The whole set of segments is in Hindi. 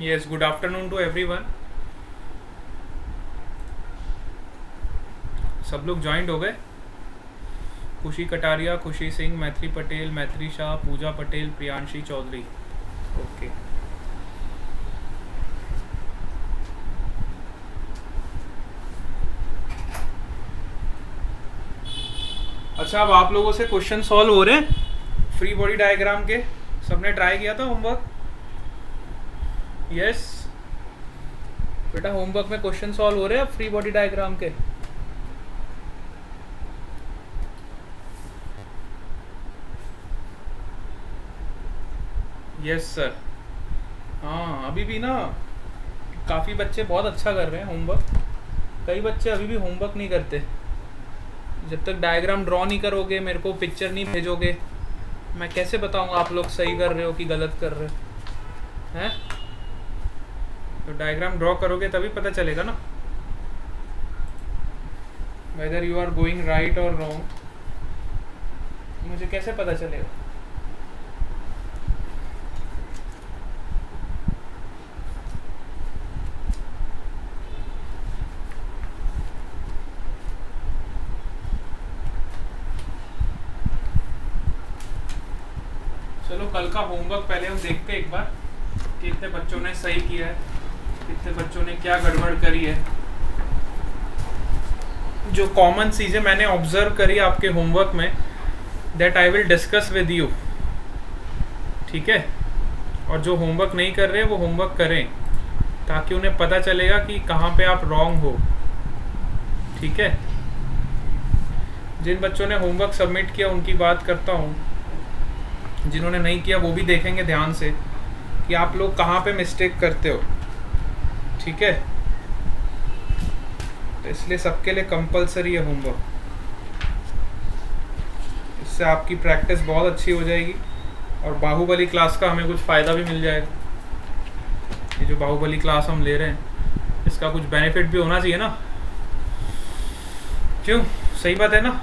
Yes, good afternoon to everyone. सब लोग ज्वाइंट हो गए? खुशी कटारिया, खुशी सिंह, मैथिली पटेल, मैथिली शाह, पूजा पटेल, प्रियांशी चौधरी. ओके. अच्छा, अब आप लोगों से क्वेश्चन सॉल्व हो रहे हैं फ्री बॉडी डायग्राम के. सबने ट्राई किया था होमवर्क? यस बेटा, होमवर्क में क्वेश्चन सॉल्व हो रहे हैं फ्री बॉडी डायग्राम के. Yes sir. हाँ, अभी भी ना काफ़ी बच्चे बहुत अच्छा कर रहे हैं होमवर्क. कई बच्चे अभी भी होमवर्क नहीं करते. जब तक डायग्राम ड्रॉ नहीं करोगे, मेरे को पिक्चर नहीं भेजोगे, मैं कैसे बताऊंगा आप लोग सही कर रहे हो कि गलत कर रहे हो हैं? तो डायग्राम ड्रॉ करोगे तभी पता चलेगा ना whether you are going right और रॉन्ग. मुझे कैसे पता चलेगा? चलो कल का होमवर्क पहले हम देखते हैं एक बार कि कितने बच्चों ने सही किया है, कितने बच्चों ने क्या गड़बड़ करी है. जो कॉमन चीज़ें मैंने ऑब्जर्व करी आपके होमवर्क में, that I will discuss with you. ठीक है? और जो होमवर्क नहीं कर रहे वो होमवर्क करें, ताकि उन्हें पता चलेगा कि कहाँ पे आप रॉन्ग हो. ठीक है? जिन बच्चों ने होमवर्क सबमिट किया उनकी बात करता हूँ, जिन्होंने नहीं किया वो भी देखेंगे ध्यान से कि आप लोग कहाँ पे मिस्टेक करते हो. ठीक है? तो इसलिए सबके लिए कंपलसरी है होमवर्क. इससे आपकी प्रैक्टिस बहुत अच्छी हो जाएगी और बाहुबली क्लास का हमें कुछ फ़ायदा भी मिल जाएगा. ये जो बाहुबली क्लास हम ले रहे हैं, इसका कुछ बेनिफिट भी होना चाहिए ना. क्यों? सही बात है ना?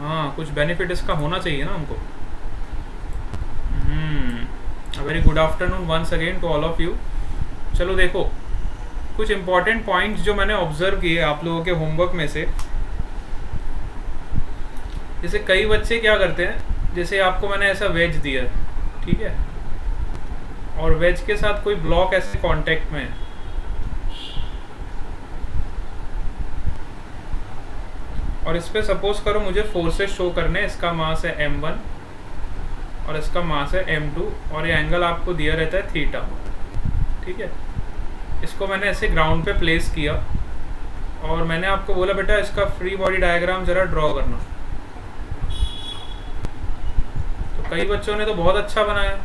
हाँ, कुछ बेनिफिट इसका होना चाहिए ना हमको. Very good afternoon once again to all of you. चलो देखो, कुछ इंपॉर्टेंट पॉइंट्स जो मैंने ऑब्जर्व किए आप लोगों के होमवर्क में से. जैसे कई बच्चे क्या करते हैं, जैसे आपको मैंने ऐसा वेज दिया, ठीक है, और वेज के साथ कोई ब्लॉक ऐसे कांटेक्ट में है, और इस पे सपोज करो मुझे फोर्सेस शो करने. इसका मास है m1 और इसका मास है m2 और ये एंगल आपको दिया रहता है थीटा. ठीक है? इसको मैंने ऐसे ग्राउंड पे प्लेस किया और मैंने आपको बोला बेटा इसका फ्री बॉडी डायग्राम ज़रा ड्रॉ करना. तो कई बच्चों ने तो बहुत अच्छा बनाया,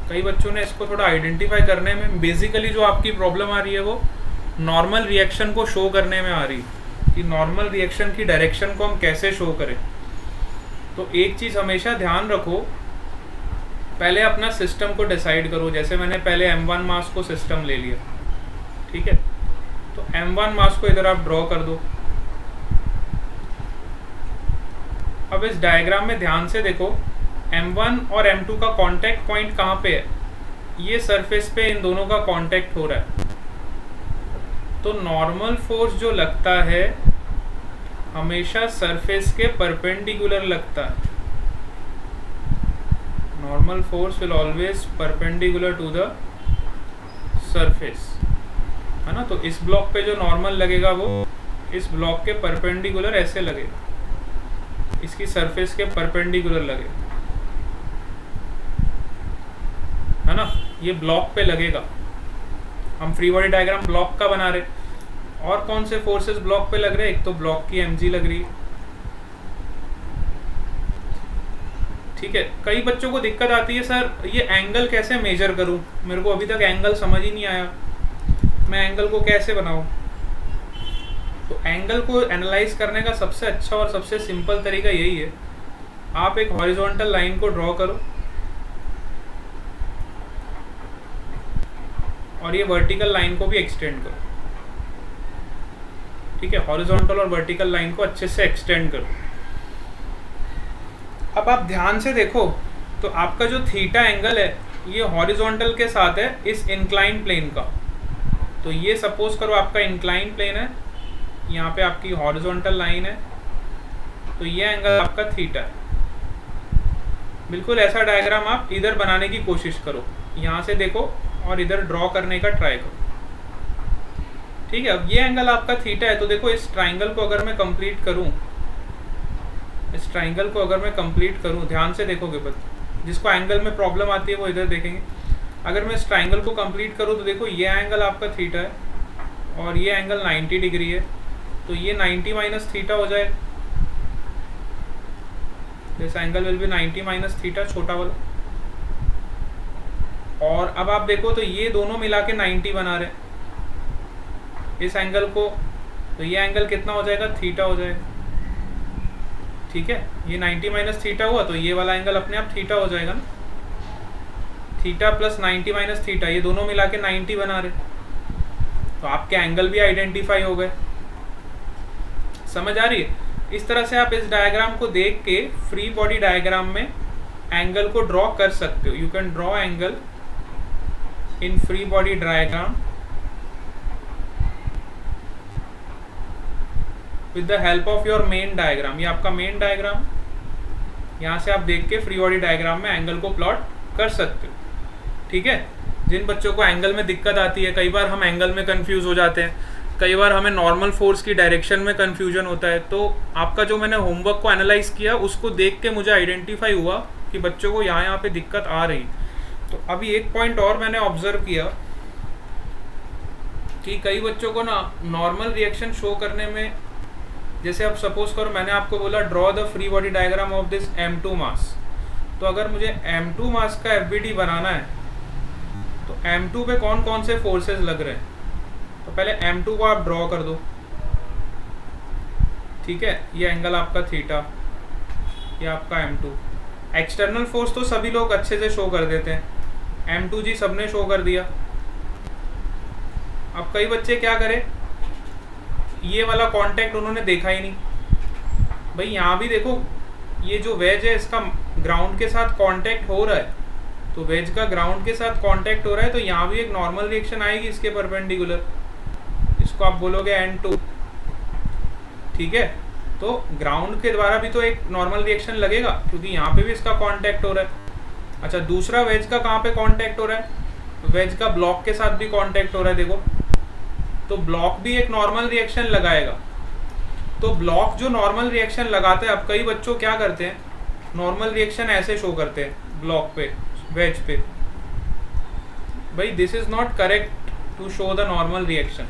कई बच्चों ने इसको थोड़ा आइडेंटिफाई करने में, बेसिकली जो आपकी प्रॉब्लम आ रही है वो नॉर्मल रिएक्शन को शो करने में आ रही है कि नॉर्मल रिएक्शन की डायरेक्शन को हम कैसे शो करें. तो एक चीज़ हमेशा ध्यान रखो, पहले अपना सिस्टम को डिसाइड करो. जैसे मैंने पहले m1 मास को सिस्टम ले लिया. ठीक है? तो m1 मास को इधर आप ड्रॉ कर दो. अब इस डायग्राम में ध्यान से देखो, m1 और m2 का कांटेक्ट पॉइंट कहाँ पे है? ये सरफेस पे इन दोनों का कांटेक्ट हो रहा है. तो नॉर्मल फोर्स जो लगता है हमेशा सरफेस के परपेंडिकुलर लगता है. Normal force will always perpendicular to the surface, है ना. तो इस ब्लॉक पे जो नॉर्मल लगेगा वो इस ब्लॉक के परपेंडिकुलर ऐसे लगेगा, इसकी सरफेस के परपेंडिकुलर लगेगा, है ना. ये ब्लॉक पे लगेगा. हम फ्री बॉडी डायग्राम ब्लॉक का बना रहे. और कौन से फोर्सेस ब्लॉक पे लग रहे हैं? एक तो ब्लॉक की mg लग रही. ठीक है? कई बच्चों को दिक्कत आती है, सर ये एंगल कैसे मेजर करूं, मेरे को अभी तक एंगल समझ ही नहीं आया, मैं एंगल को कैसे बनाऊं. तो एंगल को एनालाइज करने का सबसे अच्छा और सबसे सिंपल तरीका यही है, आप एक हॉरिजॉन्टल लाइन को ड्रॉ करो और ये वर्टिकल लाइन को भी एक्सटेंड करो. ठीक है? हॉरिजॉन्टल और वर्टिकल लाइन को अच्छे से एक्सटेंड करो. अब आप ध्यान से देखो, तो आपका जो थीटा एंगल है ये हॉरिजॉन्टल के साथ है इस इंक्लाइन प्लेन का। तो ये सपोज करो आपका इंक्लाइन प्लेन है, यहाँ पे आपकी हॉरिजॉन्टल लाइन है, तो ये एंगल आपका थीटा है। बिल्कुल ऐसा डायग्राम आप इधर बनाने की कोशिश करो, यहाँ से देखो और इधर ड्रॉ करने का ट्राई करो। ठीक है, अब ये एंगल आपका थीटा है, तो देखो इस ट्राइंगल को अगर मैं कंप्लीट करूँ, इस ट्राइंगल को अगर मैं कंप्लीट करूँ, ध्यान से देखोगे बस, जिसको एंगल में प्रॉब्लम आती है वो इधर देखेंगे। अगर मैं इस ट्राइंगल को कंप्लीट करूँ तो देखो ये एंगल आपका थीटा है और ये एंगल 90 डिग्री है, तो ये 90 माइनस थीटा हो जाए। This angle will be 90 minus theta, छोटा वाला। और अब आप देखो तो ये दोनों मिला के 90 बना रहे इस एंगल को, तो ये एंगल कितना हो जाएगा, थीटा हो जाएगा। ठीक है, ये 90 माइनस थीटा हुआ तो ये वाला एंगल अपने आप थीटा हो जाएगा ना। थीटा प्लस 90 माइनस थीटा, ये दोनों मिला के 90 बना रहे, तो आपके एंगल भी आइडेंटिफाई हो गए। समझ आ रही है? इस तरह से आप इस डायग्राम को देख के फ्री बॉडी डायग्राम में एंगल को ड्रॉ कर सकते हो। You can draw angle in free body diagram with the help of your main diagram. ये आपका मेन डायग्राम, यहाँ से आप देख के फ्री बॉडी डायग्राम में एंगल को प्लॉट कर सकते हो। ठीक है, जिन बच्चों को एंगल में दिक्कत आती है, कई बार हम एंगल में कंफ्यूज हो जाते हैं, कई बार हमें नॉर्मल फोर्स की डायरेक्शन में कंफ्यूजन होता है, तो आपका जो मैंने होमवर्क को एनालाइज किया उसको देख के मुझे आइडेंटिफाई हुआ कि बच्चों को यहाँ पे दिक्कत आ रही। तो अभी एक पॉइंट और मैंने ऑब्जर्व किया कि कई बच्चों को ना नॉर्मल रिएक्शन शो करने में, जैसे अब सपोज करो मैंने आपको बोला draw the free body diagram of this M2 मास, तो अगर मुझे M2 मास का FBD बनाना है तो M2 पे कौन कौन से फोर्सेस लग रहे हैं, तो पहले M2 को आप ड्रॉ कर दो। ठीक है, ये एंगल आपका थीटा, ये आपका M2। एक्सटर्नल फोर्स तो सभी लोग अच्छे से शो कर देते हैं, M2 जी सबने शो कर दिया। अब कई बच्चे क्या करें, ये वाला कांटेक्ट उन्होंने देखा ही नहीं। भाई यहाँ भी देखो, ये जो वेज है इसका ग्राउंड के साथ कांटेक्ट हो रहा है, तो वेज का ग्राउंड के साथ कांटेक्ट हो रहा है, तो यहाँ भी एक नॉर्मल रिएक्शन आएगी इसके परपेंडिकुलर, इसको आप बोलोगे N2। ठीक है, तो ग्राउंड के द्वारा भी तो एक नॉर्मल रिएक्शन लगेगा क्योंकि यहाँ पे भी इसका कांटेक्ट हो रहा है। अच्छा, दूसरा वेज का कहाँ पे कांटेक्ट हो रहा है, वेज का ब्लॉक के साथ भी कांटेक्ट हो रहा है, देखो, तो ब्लॉक भी एक नॉर्मल रिएक्शन लगाएगा। तो ब्लॉक जो नॉर्मल रिएक्शन लगाता है, अब कई बच्चों क्या करते हैं, नॉर्मल रिएक्शन ऐसे शो करते हैं ब्लॉक पे, वेज पे। भाई this is not correct to show the normal reaction.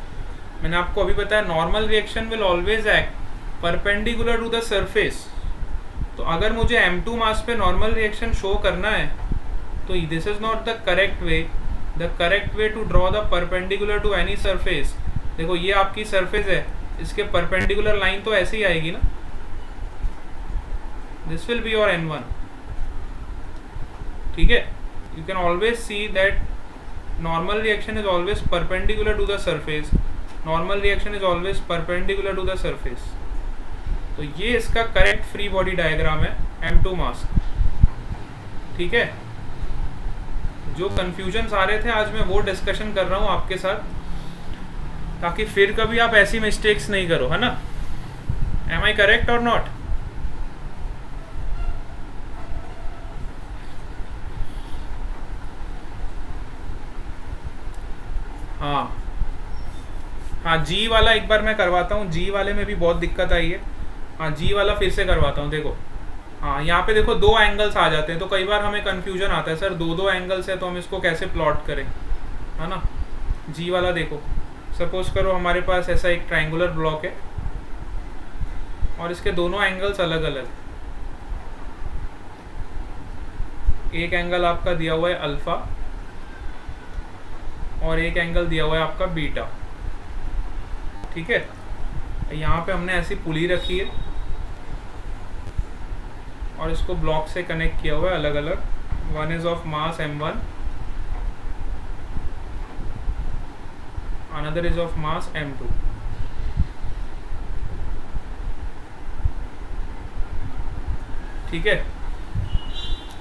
मैंने आपको अभी बताया normal reaction will always act perpendicular to the surface. तो अगर मुझे M2 मास पे नॉर्मल रिएक्शन शो करना है तो this is not the correct way. The correct way to draw the perpendicular to any surface, देखो ये आपकी सरफेस है, इसके परपेंडिकुलर लाइन तो ऐसे ही आएगी ना, this will be your N1। ठीक है, you can always see that normal reaction is always perpendicular to the surface, normal reaction is always perpendicular to the surface। तो ये इसका करेक्ट फ्री बॉडी डायग्राम है M2 मास। ठीक है, जो कंफ्यूजन आ रहे थे आज मैं वो डिस्कशन कर रहा हूँ आपके साथ, ताकि फिर कभी आप ऐसी मिस्टेक्स नहीं करो, है ना। एम आई करेक्ट और नॉट? हाँ, जी वाला एक बार मैं करवाता हूँ, जी वाले में भी बहुत दिक्कत आई है। हाँ, जी वाला फिर से करवाता हूँ। देखो, हाँ यहाँ पे देखो दो एंगल्स आ जाते हैं, तो कई बार हमें कंफ्यूजन आता है, सर दो एंगल्स है तो हम इसको कैसे प्लॉट करें, है ना। जी वाला देखो, सपोज करो हमारे पास ऐसा एक ट्रायंगुलर ब्लॉक है और इसके दोनों एंगल्स अलग अलग। एक एंगल आपका दिया हुआ है अल्फा और एक एंगल दिया हुआ है आपका बीटा। ठीक है, यहाँ पे हमने ऐसी पुली रखी है और इसको ब्लॉक से कनेक्ट किया हुआ है अलग अलग। One is of mass M1, another is of mass M2। ठीक है,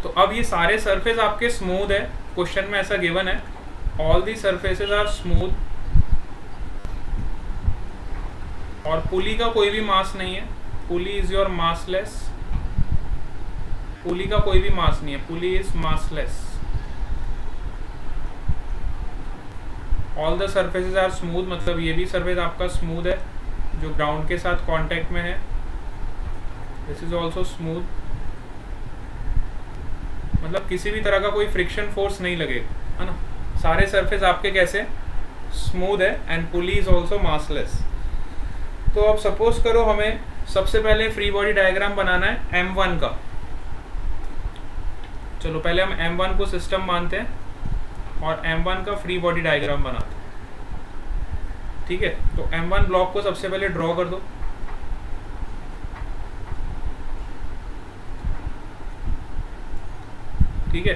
तो अब ये सारे सरफेस आपके स्मूथ है क्वेश्चन में ऐसा गिवन है, all the surfaces are smooth, और पुली का कोई भी मास नहीं है, pulley is your massless, pulley का कोई भी मास नहीं है, pulley is massless. All the surfaces are smooth मतलब ये भी सरफेस आपका स्मूथ है जो ग्राउंड के साथ कांटेक्ट में है, दिस इज ऑल्सो स्मूथ, मतलब किसी भी तरह का कोई फ्रिक्शन फोर्स नहीं लगेगा, है ना। सारे सरफेस आपके कैसे स्मूथ है, and pulley is also massless. तो अब सपोज करो हमें सबसे पहले फ्री बॉडी डायग्राम बनाना है M1 का। चलो पहले हम M1 को सिस्टम मानते हैं और M1 का फ्री बॉडी डायग्राम बनाते हैं, ठीक है। तो M1 ब्लॉक को सबसे पहले ड्रॉ कर दो। ठीक है,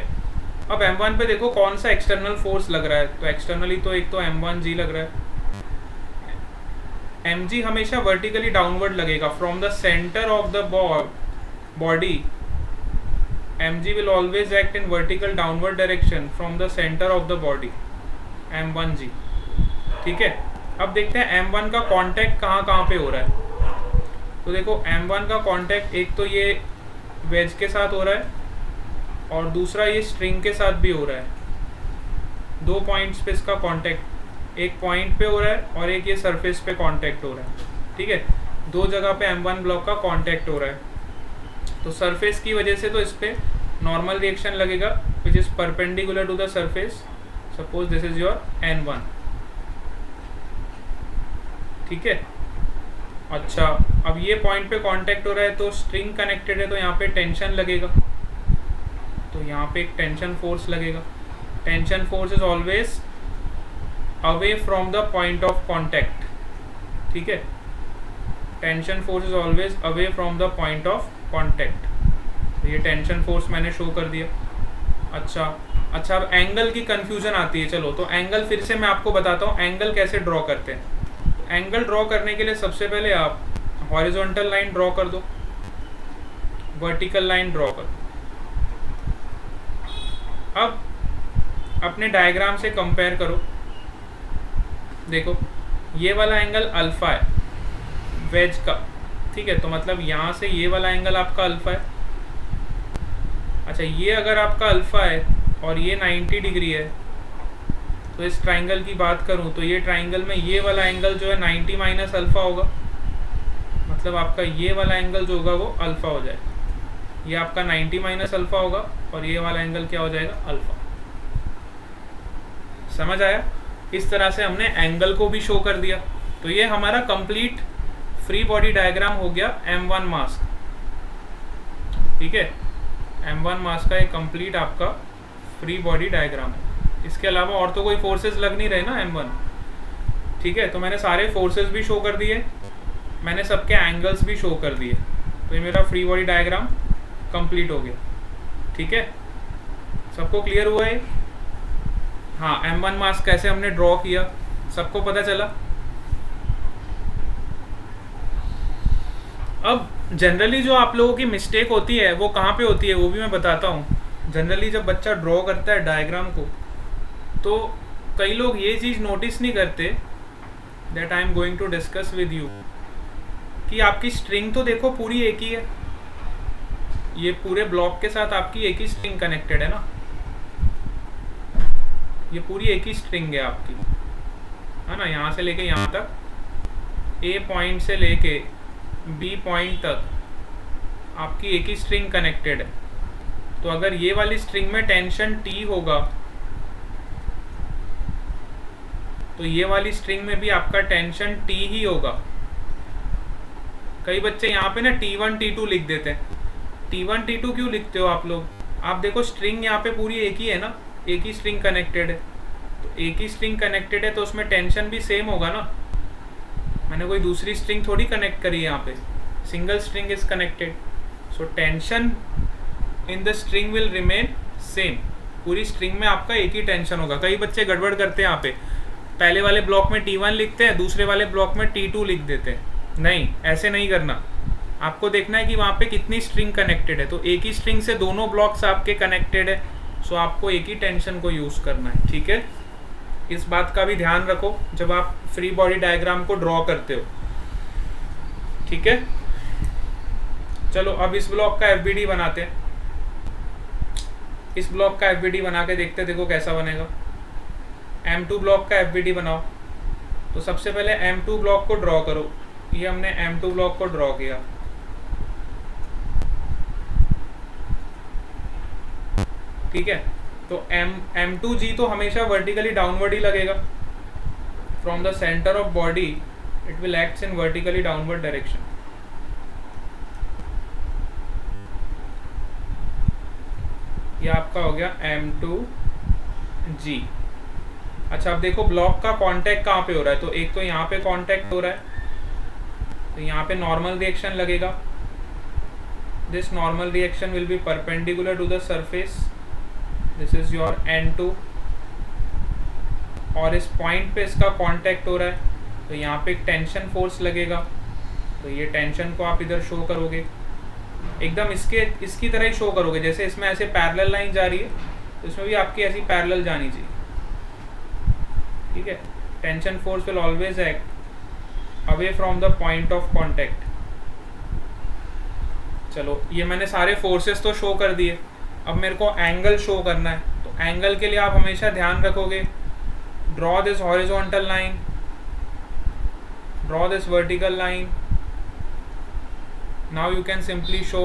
अब M1 पे देखो कौन सा एक्सटर्नल फोर्स लग रहा है, तो एक्सटर्नली तो एक तो M1G लग रहा है। mg हमेशा वर्टिकली डाउनवर्ड लगेगा from the centre of the body, mg will always act in vertical downward direction from the center of the body, m1g। ठीक है, अब देखते हैं m1 का कांटेक्ट कहाँ पे हो रहा है। तो देखो m1 का कांटेक्ट एक तो ये वेज के साथ हो रहा है और दूसरा ये स्ट्रिंग के साथ भी हो रहा है। दो पॉइंट्स पे इसका कांटेक्ट, एक पॉइंट पे हो रहा है और एक ये सरफेस पे कांटेक्ट हो रहा है। ठीक है, दो जगह पे M1 ब्लॉक का कांटेक्ट हो रहा है। तो सरफेस की वजह से तो इस पे नॉर्मल रिएक्शन लगेगा which is perpendicular to the surface, suppose this is your N1। ठीक है, अच्छा अब ये पॉइंट पे कांटेक्ट हो रहा है तो स्ट्रिंग कनेक्टेड है तो यहाँ पे टेंशन लगेगा, तो यहाँ पे एक टेंशन फोर्स लगेगा। Tension force is always away from the point of contact. ठीक है, tension force is always away from the point of contact. तो ये टेंशन फोर्स मैंने शो कर दिया। अच्छा अब एंगल की कंफ्यूजन आती है। चलो तो एंगल फिर से मैं आपको बताता हूँ एंगल कैसे ड्रॉ करते हैं। एंगल ड्रॉ करने के लिए सबसे पहले आप हॉरिजॉन्टल लाइन ड्रॉ कर दो, वर्टिकल लाइन ड्रॉ कर दो। अब अपने डायग्राम से कंपेयर करो, देखो ये वाला एंगल अल्फा है वेज का। ठीक है, तो मतलब यहाँ से ये वाला एंगल आपका अल्फा है। अच्छा ये अगर आपका अल्फा है और ये 90 डिग्री है, तो इस ट्राइंगल की बात करूँ तो ये ट्राइंगल में ये वाला एंगल जो है 90 माइनस अल्फा होगा, मतलब आपका ये वाला एंगल जो होगा वो अल्फा हो जाएगा। ये आपका 90 माइनस अल्फा होगा और ये वाला एंगल क्या हो जाएगा, अल्फा। समझ आया? इस तरह से हमने एंगल को भी शो कर दिया। तो ये हमारा कंप्लीट फ्री बॉडी डायग्राम हो गया M1 मास्क। ठीक है, M1 मास्क का एक कंप्लीट आपका फ्री बॉडी डायग्राम है। इसके अलावा और तो कोई फोर्सेस लग नहीं रहे ना M1। ठीक है, तो मैंने सारे फोर्सेस भी शो कर दिए, मैंने सबके एंगल्स भी शो कर दिए। तो ये मेरा फ्री बॉडी डायग्राम कंप्लीट हो गया। ठीक है, सबको क्लियर हुआ है? हाँ, M1 मास्क कैसे हमने ड्रॉ किया सबको पता चला। अब जनरली जो आप लोगों की मिस्टेक होती है वो कहाँ पे होती है वो भी मैं बताता हूँ। जनरली जब बच्चा ड्रॉ करता है डायग्राम को तो कई लोग ये चीज़ नोटिस नहीं करते, that I am going to discuss with you, कि आपकी स्ट्रिंग तो देखो पूरी एक ही है, ये पूरे ब्लॉक के साथ आपकी एक ही स्ट्रिंग कनेक्टेड है ना, ये पूरी एक ही स्ट्रिंग है आपकी, है ना। यहाँ से लेके यहाँ तक A पॉइंट से लेके B पॉइंट तक आपकी एक ही स्ट्रिंग कनेक्टेड है। तो अगर ये वाली स्ट्रिंग में टेंशन T होगा तो ये वाली स्ट्रिंग में भी आपका टेंशन T ही होगा। कई बच्चे यहाँ पे ना T1 T2 लिख देते हैं। T1 T2 क्यों लिखते हो आप लोग? आप देखो स्ट्रिंग यहाँ पे पूरी एक ही है ना, एक ही स्ट्रिंग कनेक्टेड है। तो एक ही स्ट्रिंग कनेक्टेड है तो उसमें टेंशन भी सेम होगा ना। मैंने कोई दूसरी स्ट्रिंग थोड़ी कनेक्ट करी है यहाँ पे, single string is connected, so tension in the string will remain same. पूरी स्ट्रिंग में आपका एक ही टेंशन होगा। कई बच्चे गड़बड़ करते हैं यहाँ पे, पहले वाले ब्लॉक में T1 लिखते हैं, दूसरे वाले ब्लॉक में T2 लिख देते हैं। नहीं, ऐसे नहीं करना। आपको देखना है कि वहाँ पे कितनी स्ट्रिंग कनेक्टेड है। तो एक ही स्ट्रिंग से दोनों ब्लॉक्स आपके कनेक्टेड है, सो आपको एक ही टेंशन को यूज़ करना है, ठीक है। इस बात का भी ध्यान रखो जब आप फ्री बॉडी डायग्राम को ड्रॉ करते हो, ठीक है। चलो अब इस ब्लॉक का एफबीडी बनाते हैं। इस ब्लॉक का एफबीडी बना के देखते, देखो कैसा बनेगा। M2 ब्लॉक का एफबीडी बनाओ। तो सबसे पहले M2 ब्लॉक को ड्रॉ करो। ये हमने M2 ब्लॉक को ड्रॉ किया, ठीक है। तो M2G तो हमेशा वर्टिकली डाउनवर्ड ही लगेगा। From the centre of body it will acts in vertically downward direction. ये आपका हो गया M2G। अच्छा अब देखो ब्लॉक का कांटेक्ट कहाँ पे हो रहा है, तो एक तो यहाँ पे कांटेक्ट हो रहा है, तो यहाँ पे नॉर्मल रिएक्शन लगेगा। This normal reaction will be perpendicular to the surface, this is your N2। और इस पॉइंट पे इसका कांटेक्ट हो रहा है, तो यहाँ पे एक टेंशन फोर्स लगेगा, तो ये टेंशन को आप इधर शो करोगे, एकदम इसकी तरह ही शो करोगे। जैसे इसमें ऐसे पैरेलल लाइन जा रही है, तो इसमें भी आपकी ऐसी पैरेलल जानी चाहिए, ठीक है। Tension force will always act away from the point of contact. चलो ये मैंने सारे फोर्सेस तो शो कर दिए, अब मेरे को एंगल शो करना है। तो एंगल के लिए आप हमेशा ध्यान रखोगे, draw this horizontal line, draw this vertical line. Now you can simply show,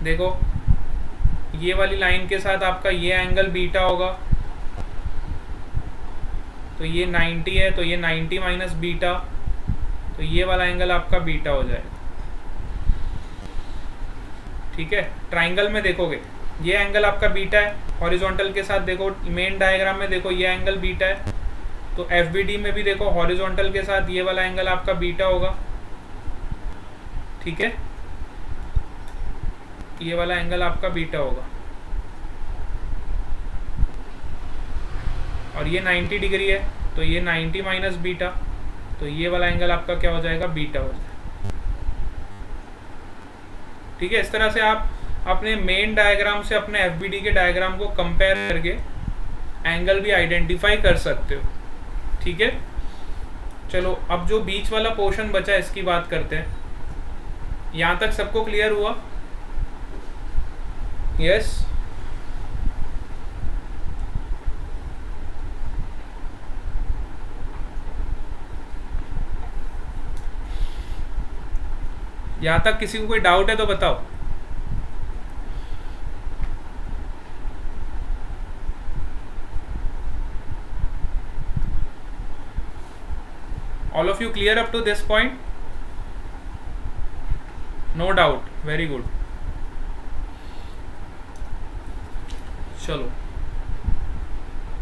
देखो ये वाली लाइन के साथ आपका ये एंगल बीटा होगा, तो ये 90 है, तो ये 90 माइनस बीटा, तो ये वाला एंगल आपका बीटा हो जाएगा, ठीक है। ट्राइंगल में देखोगे ये एंगल आपका बीटा है, हॉरिजॉन्टल के साथ देखो मेन डायग्राम में देखो ये एंगल बीटा है, तो एफबीडी में भी देखो हॉरिजॉन्टल के साथ ये वाला एंगल आपका बीटा होगा, ठीक है। ये वाला एंगल आपका बीटा होगा, और ये 90 डिग्री है, तो ये 90 माइनस बीटा, तो ये वाला एंगल आपका क्या हो जाएगा, बीटा हो जाएगा, ठीक है। इस तरह से आप अपने मेन डायग्राम से अपने एफबीडी के डायग्राम को कंपेयर करके एंगल भी आइडेंटिफाई कर सकते हो, ठीक है। चलो अब जो बीच वाला पोर्शन बचा है इसकी बात करते हैं। यहां तक सबको क्लियर हुआ? यस यहां तक किसी को कोई डाउट है तो बताओ। All of you clear up to this point? No doubt. Very good. चलो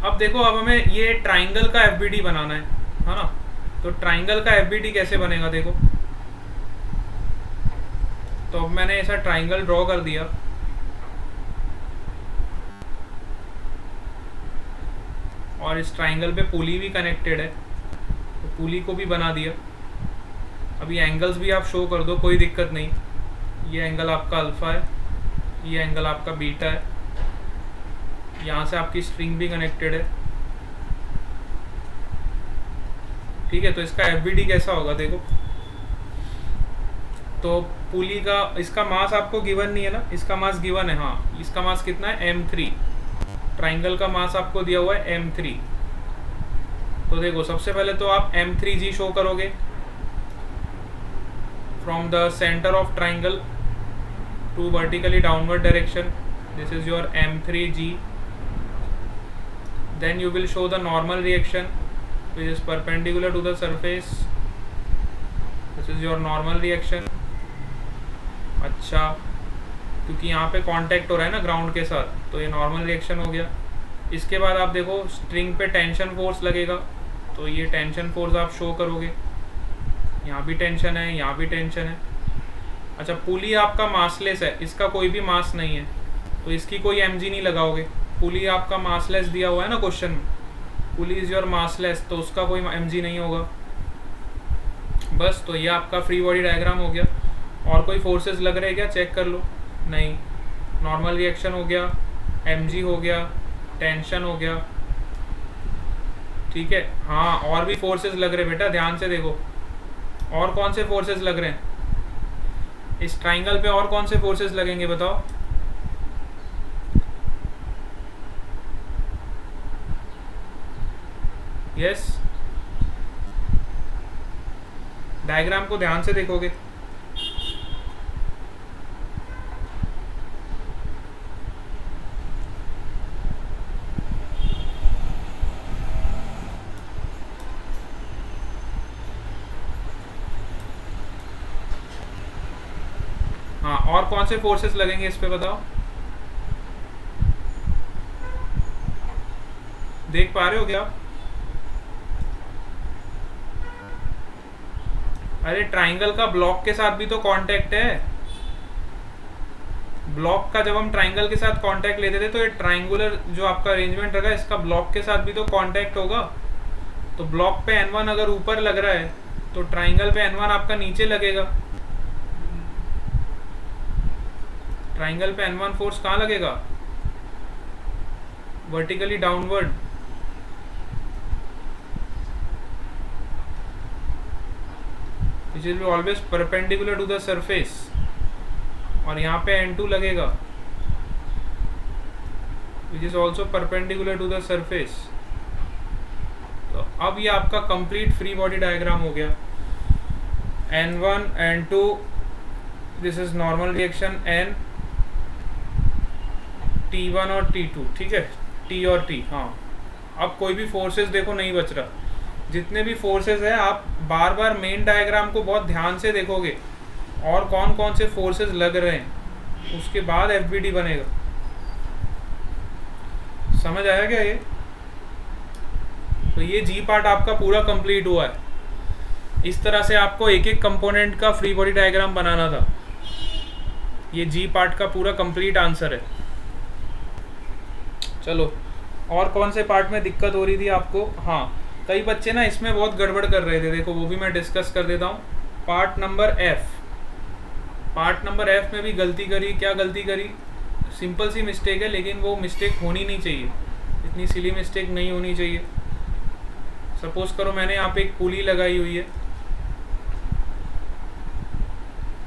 अब देखो, अब हमें ये ट्राइंगल का एफबीडी बनाना है ना। तो ट्राइंगल का एफबीडी कैसे बनेगा देखो। तो अब मैंने ऐसा ट्राइंगल ड्रॉ कर दिया, और इस ट्राइंगल पे पुली भी कनेक्टेड है, तो पुली को भी बना दिया। अभी एंगल्स भी आप शो कर दो, कोई दिक्कत नहीं। ये एंगल आपका अल्फा है, ये एंगल आपका बीटा है, यहाँ से आपकी स्ट्रिंग भी कनेक्टेड है, ठीक है। तो इसका एफबीडी कैसा होगा देखो। तो पुली का इसका मास आपको गिवन नहीं है ना, इसका मास गिवन है, हाँ। इसका मास कितना है, M3। ट्राइंगल का मास आपको दिया हुआ है M3। तो देखो सबसे पहले तो आप M3G शो करोगे from the centre of triangle to vertically downward direction, this is your M3G। Then you will show the normal reaction which is perpendicular to the surface, this is your normal reaction. अच्छा, क्योंकि यहाँ पे कांटेक्ट हो रहा है ना ग्राउंड के साथ, तो ये नॉर्मल रिएक्शन हो गया। इसके बाद आप देखो स्ट्रिंग पे टेंशन फोर्स लगेगा, तो ये टेंशन फोर्स आप शो करोगे, यहाँ भी टेंशन है, यहाँ भी टेंशन है। अच्छा, पुली आपका मासलेस है, इसका कोई भी मास नहीं है, तो इसकी कोई mg नहीं लगाओगे। पुली आपका मासलेस दिया हुआ है ना क्वेश्चन में, पुली इज योर मासलेस, तो उसका कोई mg नहीं होगा। बस, तो ये आपका फ्री बॉडी डायग्राम हो गया। और कोई फोर्सेस लग रहे हैं क्या, चेक कर लो। नहीं, नॉर्मल रिएक्शन हो गया, mg हो गया, टेंशन हो गया, ठीक है। हाँ, और भी फोर्सेस लग रहे बेटा, ध्यान से देखो, और कौन से फोर्सेस लग रहे हैं इस ट्राइंगल पे, और कौन से फोर्सेस लगेंगे बताओ। यस, डायग्राम को ध्यान से देखोगे हाँ, और कौन से फोर्सेस लगेंगे इस पे बताओ, देख पा रहे हो क्या? अरे ट्राइंगल का ब्लॉक के साथ भी तो कांटेक्ट है। ब्लॉक का जब हम ट्राइंगल के साथ कांटेक्ट लेते थे तो ये ट्राइंगुलर जो आपका अरेंजमेंट रखा है इसका ब्लॉक के साथ भी तो कांटेक्ट होगा। तो ब्लॉक पे N1 अगर ऊपर लग रहा है तो ट्राइंगल पे N1 आपका नीचे लगेगा। ट्राइंगल पे N1 फोर्स कहाँ लगेगा? Vertically downward. Which will be always perpendicular to the surface. और यहाँ पे N2 लगेगा which is also perpendicular to the surface. तो अब ये आपका कंप्लीट फ्री बॉडी डायग्राम हो गया। N1 N2, this is normal reaction N, T1 और T2, ठीक है, T और T। हाँ, अब कोई भी फोर्सेस देखो नहीं बच रहा, जितने भी फोर्सेस है आप बार बार मेन डायग्राम को बहुत ध्यान से देखोगे और कौन कौन से फोर्सेस लग रहे हैं, उसके बाद FBD बनेगा। समझ आया क्या ये? तो ये जी पार्ट आपका पूरा कंप्लीट हुआ है। इस तरह से आपको एक एक कंपोनेंट का फ्री बॉडी डायग्राम बनाना था। ये जी पार्ट का पूरा कंप्लीट आंसर है। चलो, और कौन से पार्ट में दिक्कत हो रही थी आपको? हाँ, कई बच्चे ना इसमें बहुत गड़बड़ कर रहे थे, देखो वो भी मैं डिस्कस कर देता हूँ। Part number F, part number F में भी गलती करी। क्या गलती करी? सिंपल सी मिस्टेक है, लेकिन वो मिस्टेक होनी नहीं चाहिए, इतनी सिली मिस्टेक नहीं होनी चाहिए। सपोज करो मैंने यहाँ पे एक पुली लगाई हुई है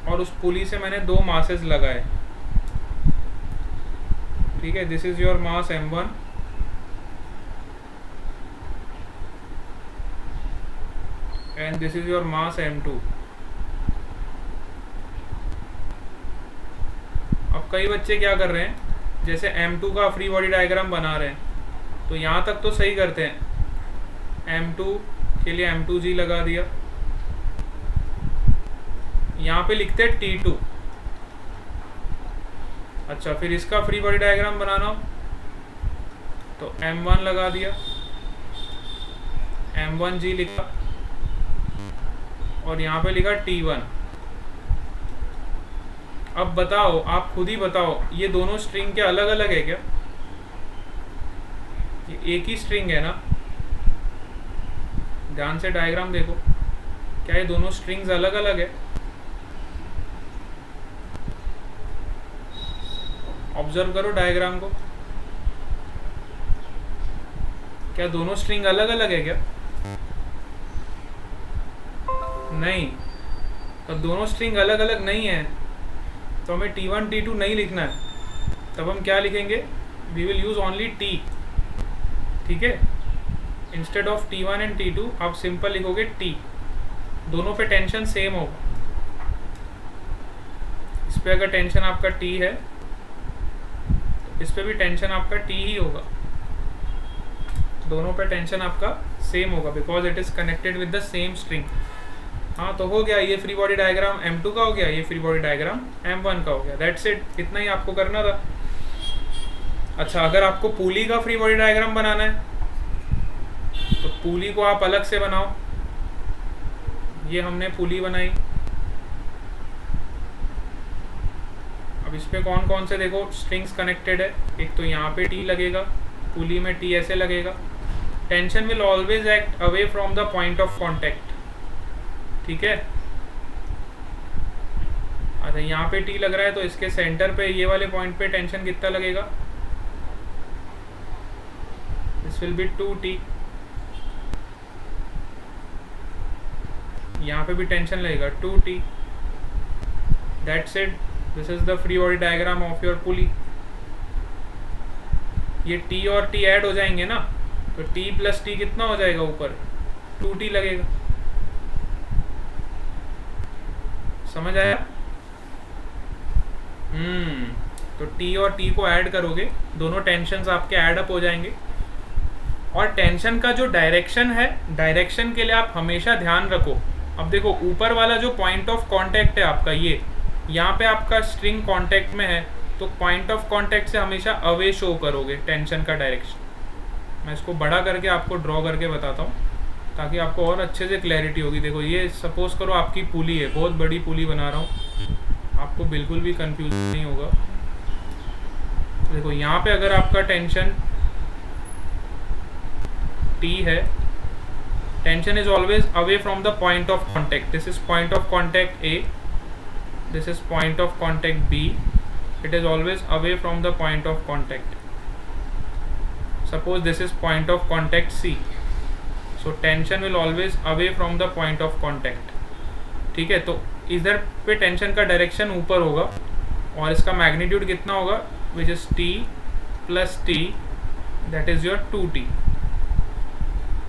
और उस पुली से मैंने दो मासेस लगाए, ठीक है। This is your mass M1 and this is your mass M2। अब कई बच्चे क्या कर रहे हैं, जैसे M2 का फ्री बॉडी डायग्राम बना रहे हैं तो यहाँ तक तो सही करते हैं, M2 के लिए M2G लगा दिया, यहाँ पे लिखते हैं T2। अच्छा, फिर इसका फ्री बॉडी डायग्राम बनाना हो तो M1 लगा दिया, M1G लिखा और यहाँ पे लिखा T1। अब बताओ, आप खुद ही बताओ, ये दोनों स्ट्रिंग क्या अलग अलग है क्या? ये एक ही स्ट्रिंग है ना? ध्यान से डायग्राम देखो, क्या ये दोनों स्ट्रिंग्स अलग अलग है? ऑब्जर्व करो डायग्राम को, क्या दोनों स्ट्रिंग अलग अलग है क्या? नहीं। तो दोनों स्ट्रिंग अलग अलग नहीं है तो हमें T1 T2 नहीं लिखना है, तब हम क्या लिखेंगे? We will use only T, ठीक है। Instead of T1 and T2 आप सिंपल लिखोगे T। दोनों पे टेंशन सेम होगा। इस पे अगर टेंशन आपका T है तो इस पे भी टेंशन आपका T ही होगा। दोनों पे टेंशन आपका सेम होगा because it is connected with the same string. हाँ, तो हो गया, ये फ्री बॉडी डायग्राम M2 का हो गया, ये फ्री बॉडी डायग्राम M1 का हो गया। दैट्स इट, इतना ही आपको करना था। अच्छा, अगर आपको पुली का फ्री बॉडी डायग्राम बनाना है तो पुली को आप अलग से बनाओ। ये हमने पुली बनाई। अब इस पे कौन कौन से देखो स्ट्रिंग्स कनेक्टेड है। एक तो यहाँ पे T लगेगा, पुली में T ऐसे लगेगा। Tension will always act away from the point of contact, ठीक है। अच्छा, यहाँ पे टी लग रहा है तो इसके सेंटर पे ये वाले पॉइंट पे टेंशन कितना लगेगा? This will be 2t। यहाँ पे भी टेंशन लगेगा 2t। That's it, this is the free body diagram of your pulley. ये t और t ऐड हो जाएंगे ना, तो t प्लस t कितना हो जाएगा ऊपर? 2t लगेगा। समझ आया? तो t और t को ऐड करोगे, दोनों टेंशन्स आपके ऐड अप हो जाएंगे। और टेंशन का जो डायरेक्शन है, डायरेक्शन के लिए आप हमेशा ध्यान रखो। अब देखो, ऊपर वाला जो पॉइंट ऑफ कांटेक्ट है आपका, ये यहाँ पे आपका स्ट्रिंग कांटेक्ट में है, तो पॉइंट ऑफ कांटेक्ट से हमेशा अवे शो करोगे टेंशन का डायरेक्शन। मैं इसको बड़ा करके आपको ड्रॉ करके बताता हूँ ताकि आपको और अच्छे से क्लैरिटी होगी। देखो, ये सपोज करो आपकी पुली है, बहुत बड़ी पुली बना रहा हूँ, आपको बिल्कुल भी कंफ्यूज नहीं होगा। देखो, यहाँ पे अगर आपका टेंशन T है, tension is always away from the point of contact. This is point of contact A, this is point of contact B. It is always away from the point of contact. Suppose this is point of contact C, so tension will always away from the point of contact. ठीक है, तो इधर पे टेंशन का डायरेक्शन ऊपर होगा और इसका मैग्नीट्यूड कितना होगा? Which is T plus T, that is your 2T।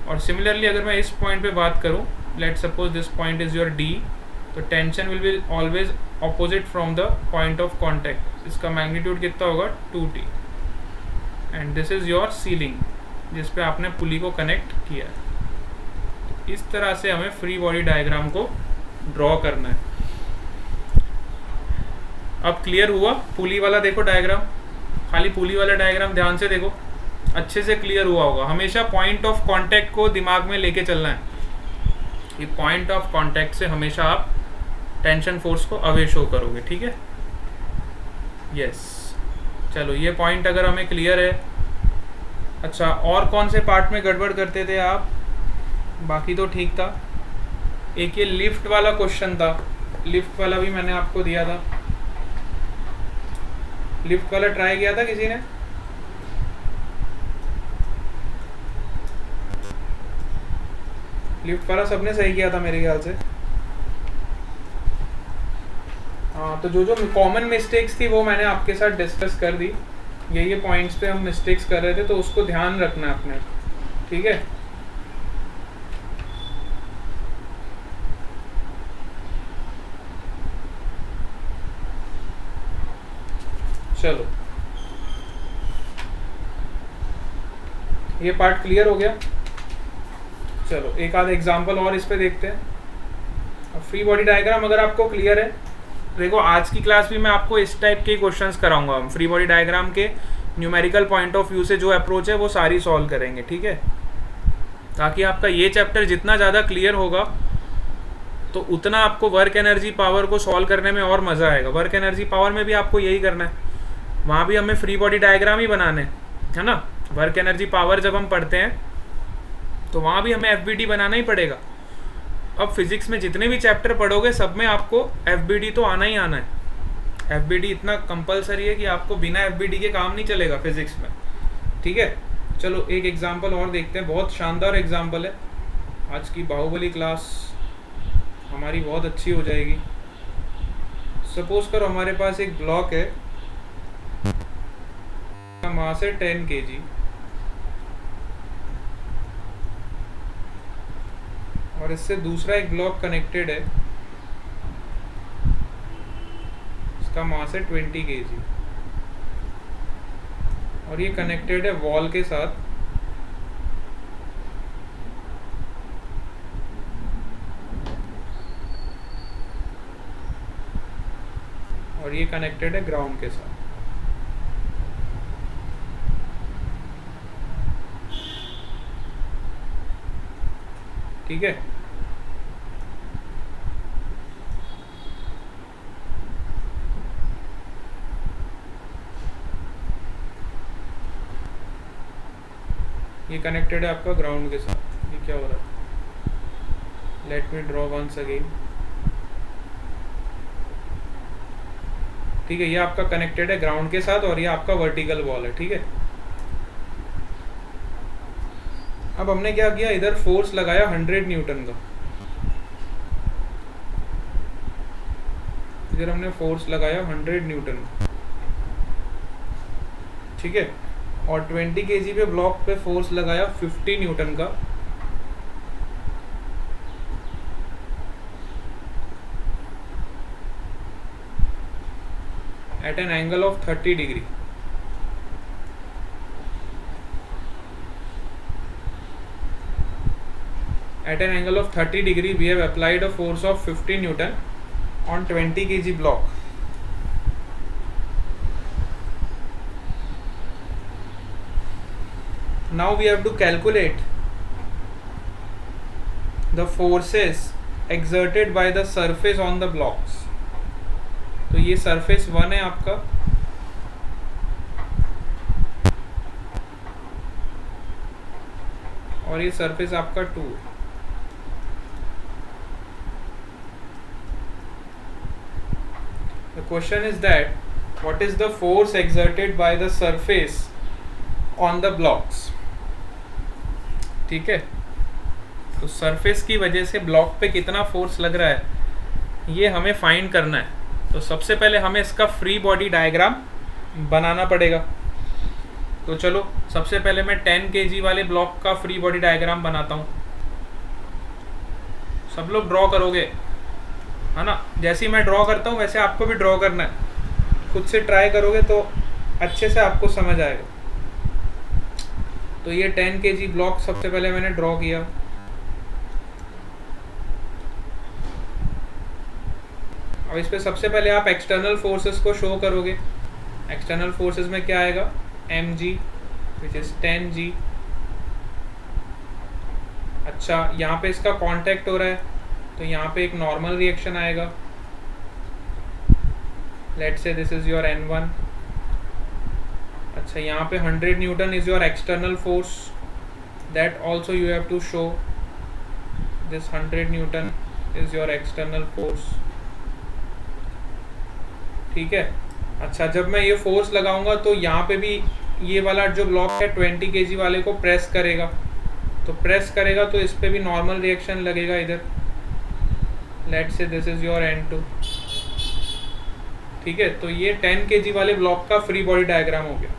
और सिमिलरली अगर मैं इस पॉइंट पे बात करूँ, let suppose this point is your D, तो tension will be always opposite from the point of contact. इसका मैग्नीट्यूड कितना होगा? 2T। And this is your ceiling जिस पे आपने पुली को कनेक्ट किया है। इस तरह से हमें फ्री बॉडी डायग्राम को ड्रॉ करना है। अब क्लियर हुआ? पुली वाला देखो डायग्राम, खाली पुली वाला डायग्राम ध्यान से देखो, अच्छे से क्लियर हुआ होगा। हमेशा पॉइंट ऑफ कॉन्टैक्ट को दिमाग में लेके चलना है। ये पॉइंट ऑफ कॉन्टैक्ट से हमेशा आप टेंशन फोर्स को अवे शो करोगे। ठीक है, यस। चलो, ये पॉइंट अगर हमें क्लियर है। अच्छा, और कौन से पार्ट में गड़बड़ करते थे आप? बाकी तो ठीक था। एक ये लिफ्ट वाला क्वेश्चन था, लिफ्ट वाला भी मैंने आपको दिया था। लिफ्ट वाला ट्राई किया था किसी ने? लिफ्ट वाला सबने सही किया था मेरे ख्याल से। हाँ, तो जो कॉमन मिस्टेक्स थी वो मैंने आपके साथ डिस्कस कर दी। ये पॉइंट्स पे हम मिस्टेक्स कर रहे थे, तो उसको ध्यान रखना है अपने। ठीक है, चलो ये पार्ट क्लियर हो गया। चलो एक आध एग्जांपल और इस पे देखते हैं। फ्री बॉडी डायग्राम अगर आपको क्लियर है, देखो आज की क्लास भी मैं आपको इस टाइप के क्वेश्चंस कराऊंगा। हम फ्री बॉडी डायग्राम के न्यूमेरिकल पॉइंट ऑफ व्यू से जो अप्रोच है वो सारी सॉल्व करेंगे। ठीक है, ताकि आपका ये चैप्टर जितना ज़्यादा क्लियर होगा तो उतना आपको वर्क एनर्जी पावर को सॉल्व करने में और मज़ा आएगा। वर्क एनर्जी पावर में भी आपको यही करना है, वहाँ भी हमें फ्री बॉडी डायग्राम ही बनाने है ना। वर्क एनर्जी पावर जब हम पढ़ते हैं तो वहाँ भी हमें FBD बनाना ही पड़ेगा। अब फिजिक्स में जितने भी चैप्टर पढ़ोगे सब में आपको FBD तो आना ही आना है। FBD इतना कंपलसरी है कि आपको बिना FBD के काम नहीं चलेगा फिजिक्स में। ठीक है, चलो एक एग्जांपल और देखते हैं। बहुत शानदार एग्जांपल है। आज की बाहुबली क्लास हमारी बहुत अच्छी हो जाएगी। सपोज करो हमारे पास एक ब्लॉक है, मास है 10 kg, और इससे दूसरा एक ब्लॉक कनेक्टेड है, इसका मास है 20 kg, और ये कनेक्टेड है वॉल के साथ। और ये कनेक्टेड है ग्राउंड के साथ। ठीक है, ये कनेक्टेड है आपका ग्राउंड के साथ। ये क्या हो रहा है? Let me draw once again. ठीक है, ये आपका कनेक्टेड है ग्राउंड के साथ और ये आपका वर्टिकल वॉल है। ठीक है, अब हमने क्या किया, इधर फोर्स लगाया 100 न्यूटन का, इधर हमने फोर्स लगाया 100 न्यूटन का। ठीक है, और 20 केजी पे ब्लॉक पे फोर्स लगाया 50 न्यूटन का। At an angle of 30 degree. At an angle of 30 degree, we have applied a force of 50 Newton on 20 kg block. Now we have to calculate the forces exerted by the surface on the blocks. तो ये surface 1 है आपका, और ये surface आपका 2 है। The question is that what is the force exerted by the surface on the blocks? ठीक है, तो सरफेस की वजह से ब्लॉक पे कितना फोर्स लग रहा है ये हमें फाइंड करना है। तो सबसे पहले हमें इसका फ्री बॉडी डायग्राम बनाना पड़ेगा। तो चलो सबसे पहले मैं 10 kg वाले ब्लॉक का फ्री बॉडी डायग्राम बनाता हूँ। सब लोग ड्रॉ करोगे है ना, जैसे ही मैं ड्रॉ करता हूँ वैसे आपको भी ड्रॉ करना है। खुद से ट्राई करोगे तो अच्छे से आपको समझ आएगा। तो ये 10 kg ब्लॉक सबसे पहले मैंने ड्रॉ किया। अब इस पे सबसे पहले आप एक्सटर्नल फोर्सेस को शो करोगे। एक्सटर्नल फोर्सेस में क्या आएगा, mg विच इज 10g। अच्छा, यहाँ पे इसका कांटेक्ट हो रहा है तो यहाँ पे एक नॉर्मल रिएक्शन आएगा। Let's say this is your N1। अच्छा, यहाँ पे 100 newton is your external force, that also you have to show. This 100 newton is your external force. ठीक है, अच्छा जब मैं ये फोर्स लगाऊंगा तो यहाँ पे भी ये वाला जो ब्लॉक है 20 kg वाले को प्रेस करेगा। तो प्रेस करेगा तो इस पे भी नॉर्मल रिएक्शन लगेगा इधर। Let's say this is your N2। ठीक है, तो ये 10 kg वाले ब्लॉक का फ्री बॉडी डायग्राम हो गया।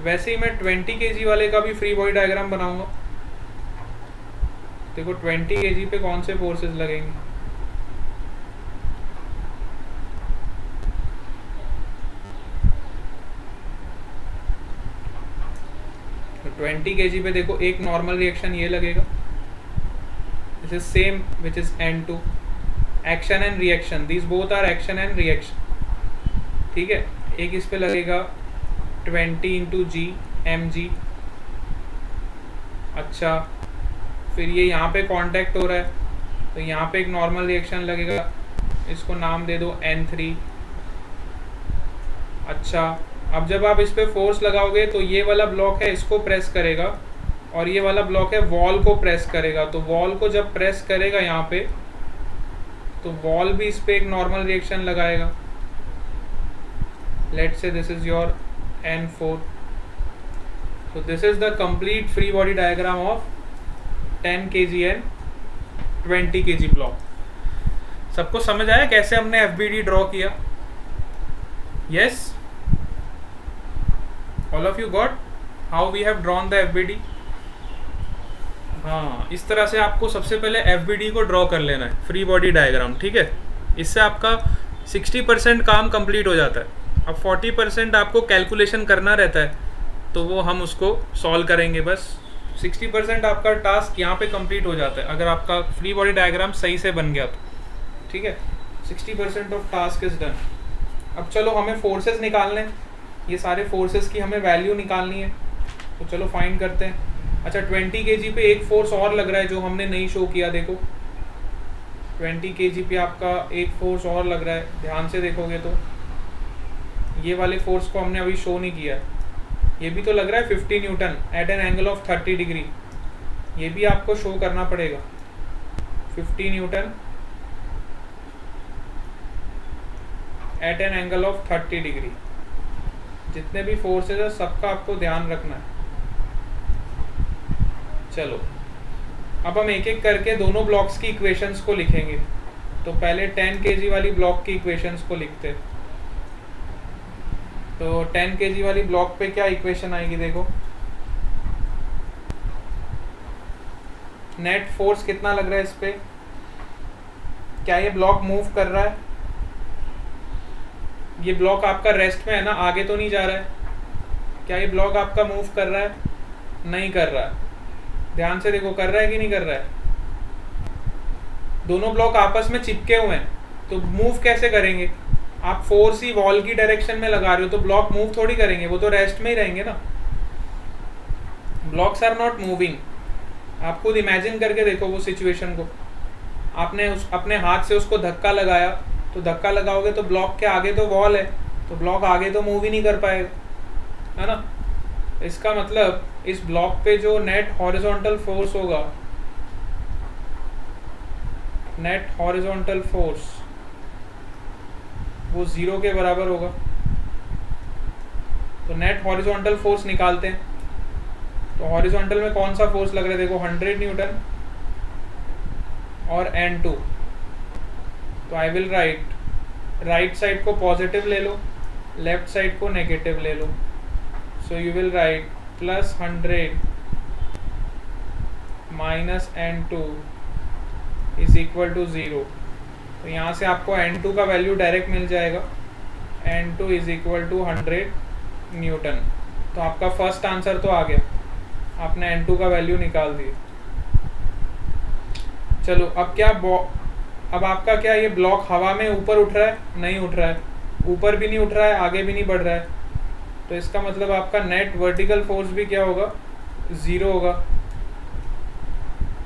वैसे ही मैं 20 kg वाले का भी फ्री बॉडी डायग्राम बनाऊंगा। देखो 20 kg पे कौन से फोर्सेस लगेंगे। तो 20 kg पे देखो एक नॉर्मल रिएक्शन ये लगेगा, this is same which is N2। Action and reaction, these both are action and reaction. ठीक है, एक इस पे लगेगा 20 इंटू जी mg। अच्छा, फिर ये यहाँ पे कांटेक्ट हो रहा है तो यहाँ पे एक नॉर्मल रिएक्शन लगेगा, इसको नाम दे दो N3। अच्छा, अब जब आप इस पे फोर्स लगाओगे तो ये वाला ब्लॉक है इसको प्रेस करेगा और ये वाला ब्लॉक है वॉल को प्रेस करेगा। तो वॉल को जब प्रेस करेगा यहाँ पे तो वॉल भी इस पे एक नॉर्मल रिएक्शन लगाएगा। Let's say this is your N4। so this is the complete free body diagram of 10 kg and 20 kg block। सबको समझ आया कैसे हमने FBD ड्रॉ किया? yes, all of you got how we have drawn the FBD? हाँ, इस तरह से आपको सबसे पहले FBD को ड्रॉ कर लेना है, फ्री बॉडी डायग्राम। ठीक है, इससे आपका 60% काम कंप्लीट हो जाता है। अब 40% आपको कैलकुलेशन करना रहता है तो वो हम उसको सॉल्व करेंगे। बस 60% आपका टास्क यहाँ पे कंप्लीट हो जाता है अगर आपका फ्री बॉडी डायग्राम सही से बन गया तो। ठीक है, 60% ऑफ टास्क इज डन। अब चलो हमें फोर्सेस निकालने, ये सारे फोर्सेस की हमें वैल्यू निकालनी है। तो चलो फाइंड करते हैं। अच्छा, 20 kg पे एक फोर्स और लग रहा है जो हमने नहीं शो किया। देखो 20 kg पे आपका एक फोर्स और लग रहा है, ध्यान से देखोगे तो ये वाले फोर्स को हमने अभी शो नहीं किया। ये भी तो लग रहा है 50 newton at an angle of 30 degree. ये भी आपको शो करना पड़ेगा 50 newton at an angle of 30 degree. जितने भी फोर्सेज है सबका आपको ध्यान रखना है। चलो अब हम एक एक करके दोनों ब्लॉक्स की इक्वेशंस को लिखेंगे। तो पहले 10 kg वाली ब्लॉक की इक्वेशंस को लिखते हैं। तो 10 kg वाली ब्लॉक पे क्या इक्वेशन आएगी देखो, नेट फोर्स कितना लग रहा है इस पे, क्या ये ब्लॉक मूव कर रहा है, ये ब्लॉक आपका रेस्ट में है ना, आगे तो नहीं जा रहा है, क्या ये ब्लॉक आपका मूव कर रहा है, नहीं कर रहा है, ध्यान से देखो कर रहा है कि नहीं कर रहा है, दोनों ब्लॉक आपस में चिपके हुए हैं, तो मूव कैसे करेंगे, आप फोर्स ही वॉल की डायरेक्शन में लगा रहे हो तो ब्लॉक मूव थोड़ी करेंगे, वो तो रेस्ट में ही रहेंगे ना, ब्लॉक्स आर नॉट मूविंग। आप खुद इमेजिन करके देखो वो सिचुएशन को, आपने अपने हाथ से उसको धक्का लगाया, तो धक्का लगाओगे तो ब्लॉक के आगे तो वॉल है, तो ब्लॉक आगे तो मूव ही नहीं कर पाएगा, है ना। इसका मतलब इस ब्लॉक पे जो नेट हॉरिजॉन्टल फोर्स होगा, नेट हॉरिजॉन्टल फोर्स वो 0 के बराबर होगा। तो नेट हॉरिजॉन्टल फोर्स निकालते हैं। तो हॉरिजॉन्टल में कौन सा फोर्स लग रहा है देखो, 100 न्यूटन और N2। तो आई विल राइट साइड को पॉजिटिव ले लो, लेफ्ट साइड को नेगेटिव ले लो। So you will write plus 100 minus N2 is equal to 0। तो यहाँ से आपको N2 का वैल्यू डायरेक्ट मिल जाएगा, N2 is equal to 100 Newton. तो आपका फर्स्ट आंसर तो आ गया, आपने N2 का वैल्यू निकाल दिया। चलो अब आपका क्या ये ब्लॉक हवा में ऊपर उठ रहा है, नहीं उठ रहा है, ऊपर भी नहीं उठ रहा है, आगे भी नहीं बढ़ रहा है, तो इसका मतलब आपका नेट वर्टिकल फोर्स भी क्या होगा, 0 होगा।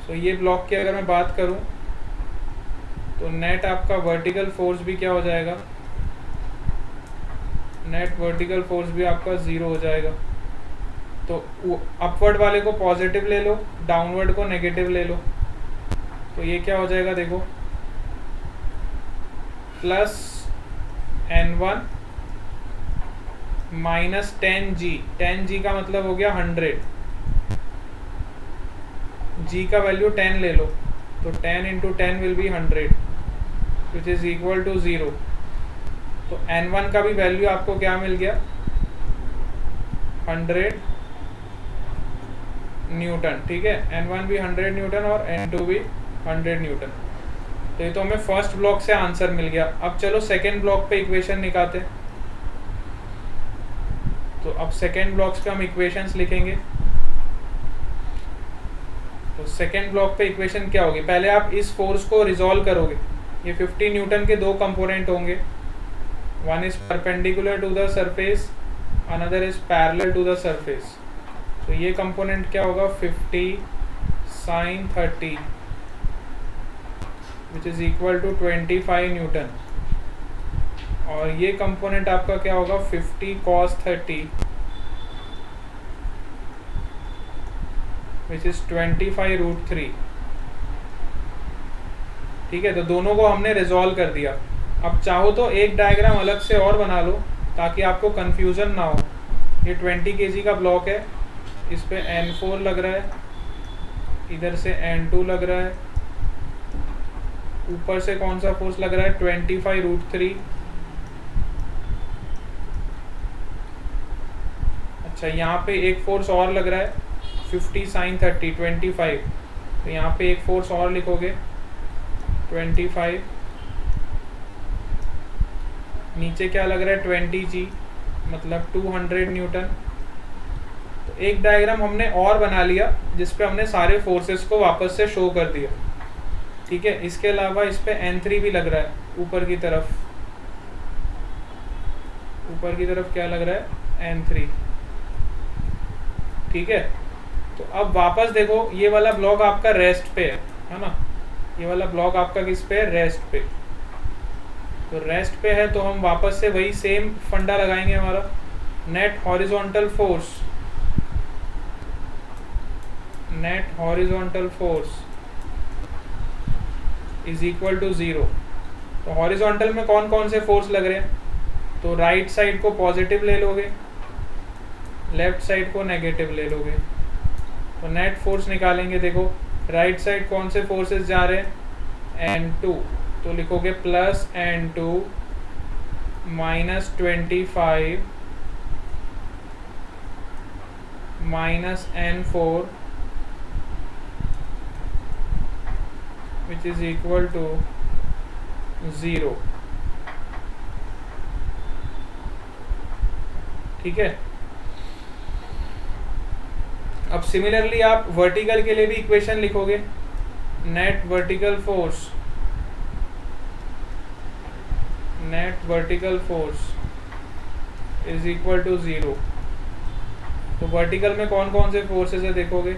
सो ये ब्लॉक की अगर मैं बात करूं तो नेट आपका वर्टिकल फोर्स भी क्या हो जाएगा, नेट वर्टिकल फोर्स भी आपका 0 हो जाएगा। तो अपवर्ड वाले को पॉजिटिव ले लो, डाउनवर्ड को नेगेटिव ले लो। तो ये क्या हो जाएगा देखो, plus N1 minus 10G, 10G का मतलब हो गया 100, G का वैल्यू 10 ले लो, तो 10 into 10 will be 100 which is equal to 0। तो N1 का भी वैल्यू आपको क्या मिल गया, 100 न्यूटन, ठीक है, N1 भी 100 न्यूटन और N2 भी 100 न्यूटन। तो ये तो हमें फर्स्ट ब्लॉक से आंसर मिल गया। अब चलो सेकेंड ब्लॉक पे इक्वेशन निकालते। तो अब सेकेंड ब्लॉक्स पे हम इक्वेशंस लिखेंगे। तो सेकेंड ब्लॉक पे इक्वेशन क्या होगी, पहले आप इस फोर्स को रिजॉल्व करोगे। ये 50 न्यूटन के दो कंपोनेंट होंगे, one is perpendicular to the surface, another is parallel to the surface. तो ये कंपोनेंट क्या होगा, 50 sin 30 which is equal to 25 newton, और ये कंपोनेंट आपका क्या होगा, 50 cos 30 विच इज 25 रूट 3। ठीक है, तो दोनों को हमने रिजॉल्व कर दिया। अब चाहो तो एक डायग्राम अलग से और बना लो ताकि आपको कंफ्यूजन ना हो। ये 20 kg का ब्लॉक है, इस पे N4 लग रहा है, इधर से N2 लग रहा है, ऊपर से कौन सा फोर्स लग रहा है, 25 रूट 3। अच्छा, यहाँ पे एक फोर्स और लग रहा है, 50 sin 30 25। तो यहाँ पे एक फोर्स और लिखोगे 25, नीचे क्या लग रहा है 20G मतलब 200 न्यूटन। तो एक डायग्राम हमने और बना लिया जिसपे हमने सारे फोर्सेस को वापस से शो कर दिया। ठीक है, इसके अलावा इस पे N3 भी लग रहा है, ऊपर की तरफ, ऊपर की तरफ क्या लग रहा है, N3। ठीक है, तो अब वापस देखो, ये वाला ब्लॉक आपका रेस्ट पे है ना, ये वाला ब्लॉक आपका किस पे है, रेस्ट पे। तो रेस्ट पे है तो हम वापस से वही सेम फंडा लगाएंगे हमारा, net horizontal force, net horizontal force is equal to 0। तो हॉरिजॉन्टल में कौन कौन से फोर्स लग रहे हैं, तो राइट साइड को पॉजिटिव ले लोगे, लेफ्ट साइड को नेगेटिव ले लोगे, तो नेट फोर्स निकालेंगे। देखो राइट साइड कौन से फोर्सेस जा रहे हैं, N2, तो लिखोगे plus N2 minus 25 minus N4 which is equal to 0। ठीक है। अब सिमिलरली आप वर्टिकल के लिए भी इक्वेशन लिखोगे, net vertical force is equal to 0। तो वर्टिकल में कौन कौन से फोर्सेस है देखोगे,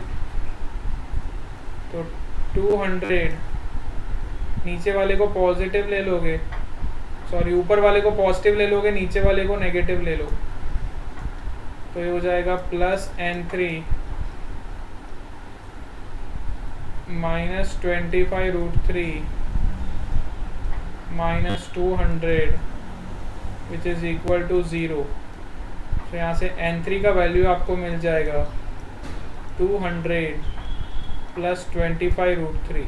तो 200, नीचे वाले को पॉजिटिव ले लोगे, सॉरी ऊपर वाले को पॉजिटिव ले लोगे, नीचे वाले को नेगेटिव ले लो, तो ये हो जाएगा plus N3 minus 25√3 minus 200 which is equal to 0। तो यहाँ से N3 का वैल्यू आपको मिल जाएगा 200 प्लस 25√3।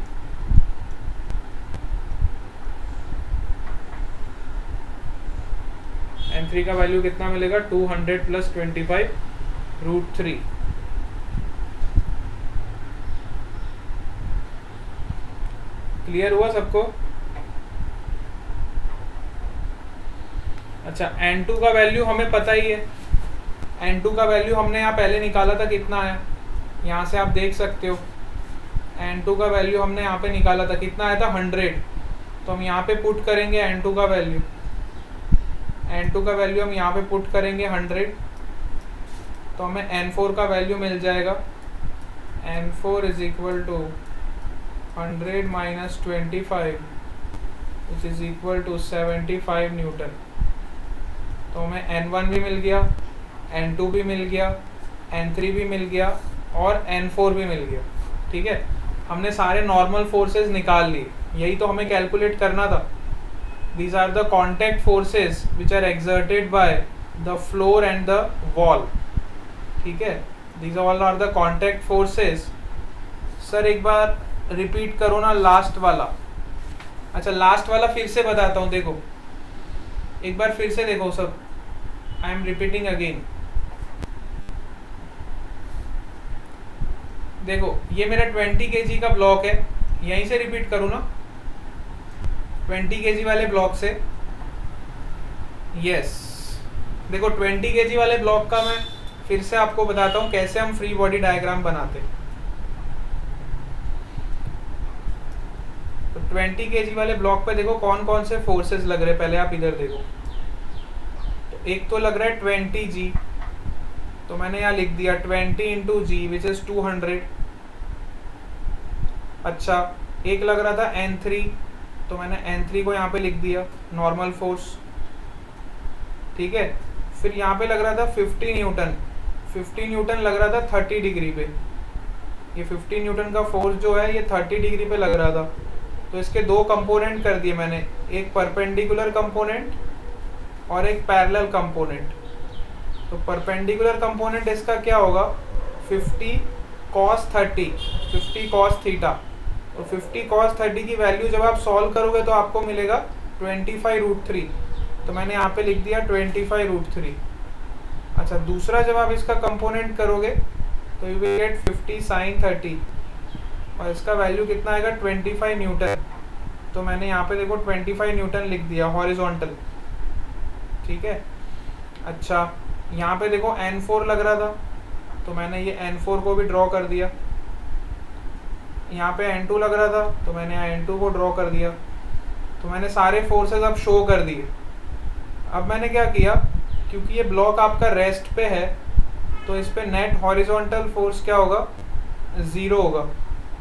N3 का वैल्यू कितना मिलेगा, 200 प्लस 25√3। क्लियर हुआ सबको? अच्छा, N2 का वैल्यू हमें पता ही है, N2 का वैल्यू हमने यहाँ पहले निकाला था, कितना है, यहाँ से आप देख सकते हो। N2 का वैल्यू हमने यहाँ पे निकाला था, कितना आया था, 100। तो हम यहाँ पे पुट करेंगे N2 का वैल्यू, N2 का वैल्यू हम यहाँ पे पुट करेंगे 100, तो हमें N4 का वैल्यू मिल जाएगा, N4 is equal to 100 minus 25 which is equal to 75 newton. तो हमें N1 भी मिल गया, N2 भी मिल गया, N3 भी मिल गया और N4 भी मिल गया। ठीक है, हमने सारे नॉर्मल फोर्सेस निकाल लिए, यही तो हमें कैलकुलेट करना था। These are the contact forces which are exerted by the floor and the wall। ठीक है, these all are the contact forces। Sir एक बार रिपीट करो ना लास्ट वाला। अच्छा, लास्ट वाला फिर से बताता हूँ, देखो एक बार फिर से देखो सब, आई एम रिपीटिंग अगेन। देखो ये मेरा 20 kg का ब्लॉक है, यहीं से रिपीट करूँ ना, 20 kg वाले ब्लॉक से। यस, देखो 20 kg वाले ब्लॉक का मैं फिर से आपको बताता हूँ कैसे हम फ्री बॉडी डायग्राम बनाते। तो 20 kg वाले ब्लॉक पे देखो कौन कौन से फोर्सेस लग रहे हैं, पहले आप इधर देखो। तो एक तो लग रहा है 20G, तो मैंने यहाँ लिख दिया 20 इंटू जी विच इज 200। अच्छा, एक लग रहा था N3, तो मैंने N3 को यहाँ पे लिख दिया, नॉर्मल फोर्स। ठीक है, फिर यहाँ पे लग रहा था 50 न्यूटन, 50 न्यूटन लग रहा था 30 डिग्री पे। ये 50 न्यूटन का फोर्स जो है ये 30 डिग्री पे लग रहा था, तो इसके दो कंपोनेंट कर दिए मैंने, एक परपेंडिकुलर कंपोनेंट और एक पैरेलल कंपोनेंट। तो परपेंडिकुलर कंपोनेंट इसका क्या होगा, 50 cos 30, 50 cos थीटा। तो 50 cos 30 की वैल्यू जब आप सॉल्व करोगे तो आपको मिलेगा 25√3, तो मैंने यहाँ पे लिख दिया 25√3। अच्छा, दूसरा जब आप इसका कंपोनेंट करोगे तो यू विल गेट 50 sin 30, और इसका वैल्यू कितना आएगा 25 न्यूटन। तो मैंने यहाँ पे देखो 25 न्यूटन लिख दिया हॉरिजॉन्टल। ठीक है, अच्छा यहाँ पे देखो N4 लग रहा था, तो मैंने ये N4 को भी ड्रॉ कर दिया। यहाँ पे N2 लग रहा था, तो मैंने यहाँ N2 को ड्रॉ कर दिया। तो मैंने सारे फोर्सेस अब शो कर दिए। अब मैंने क्या किया, क्योंकि ये ब्लॉक आपका रेस्ट पे है, तो इस पे नेट हॉरिजॉन्टल फोर्स क्या होगा, 0 होगा।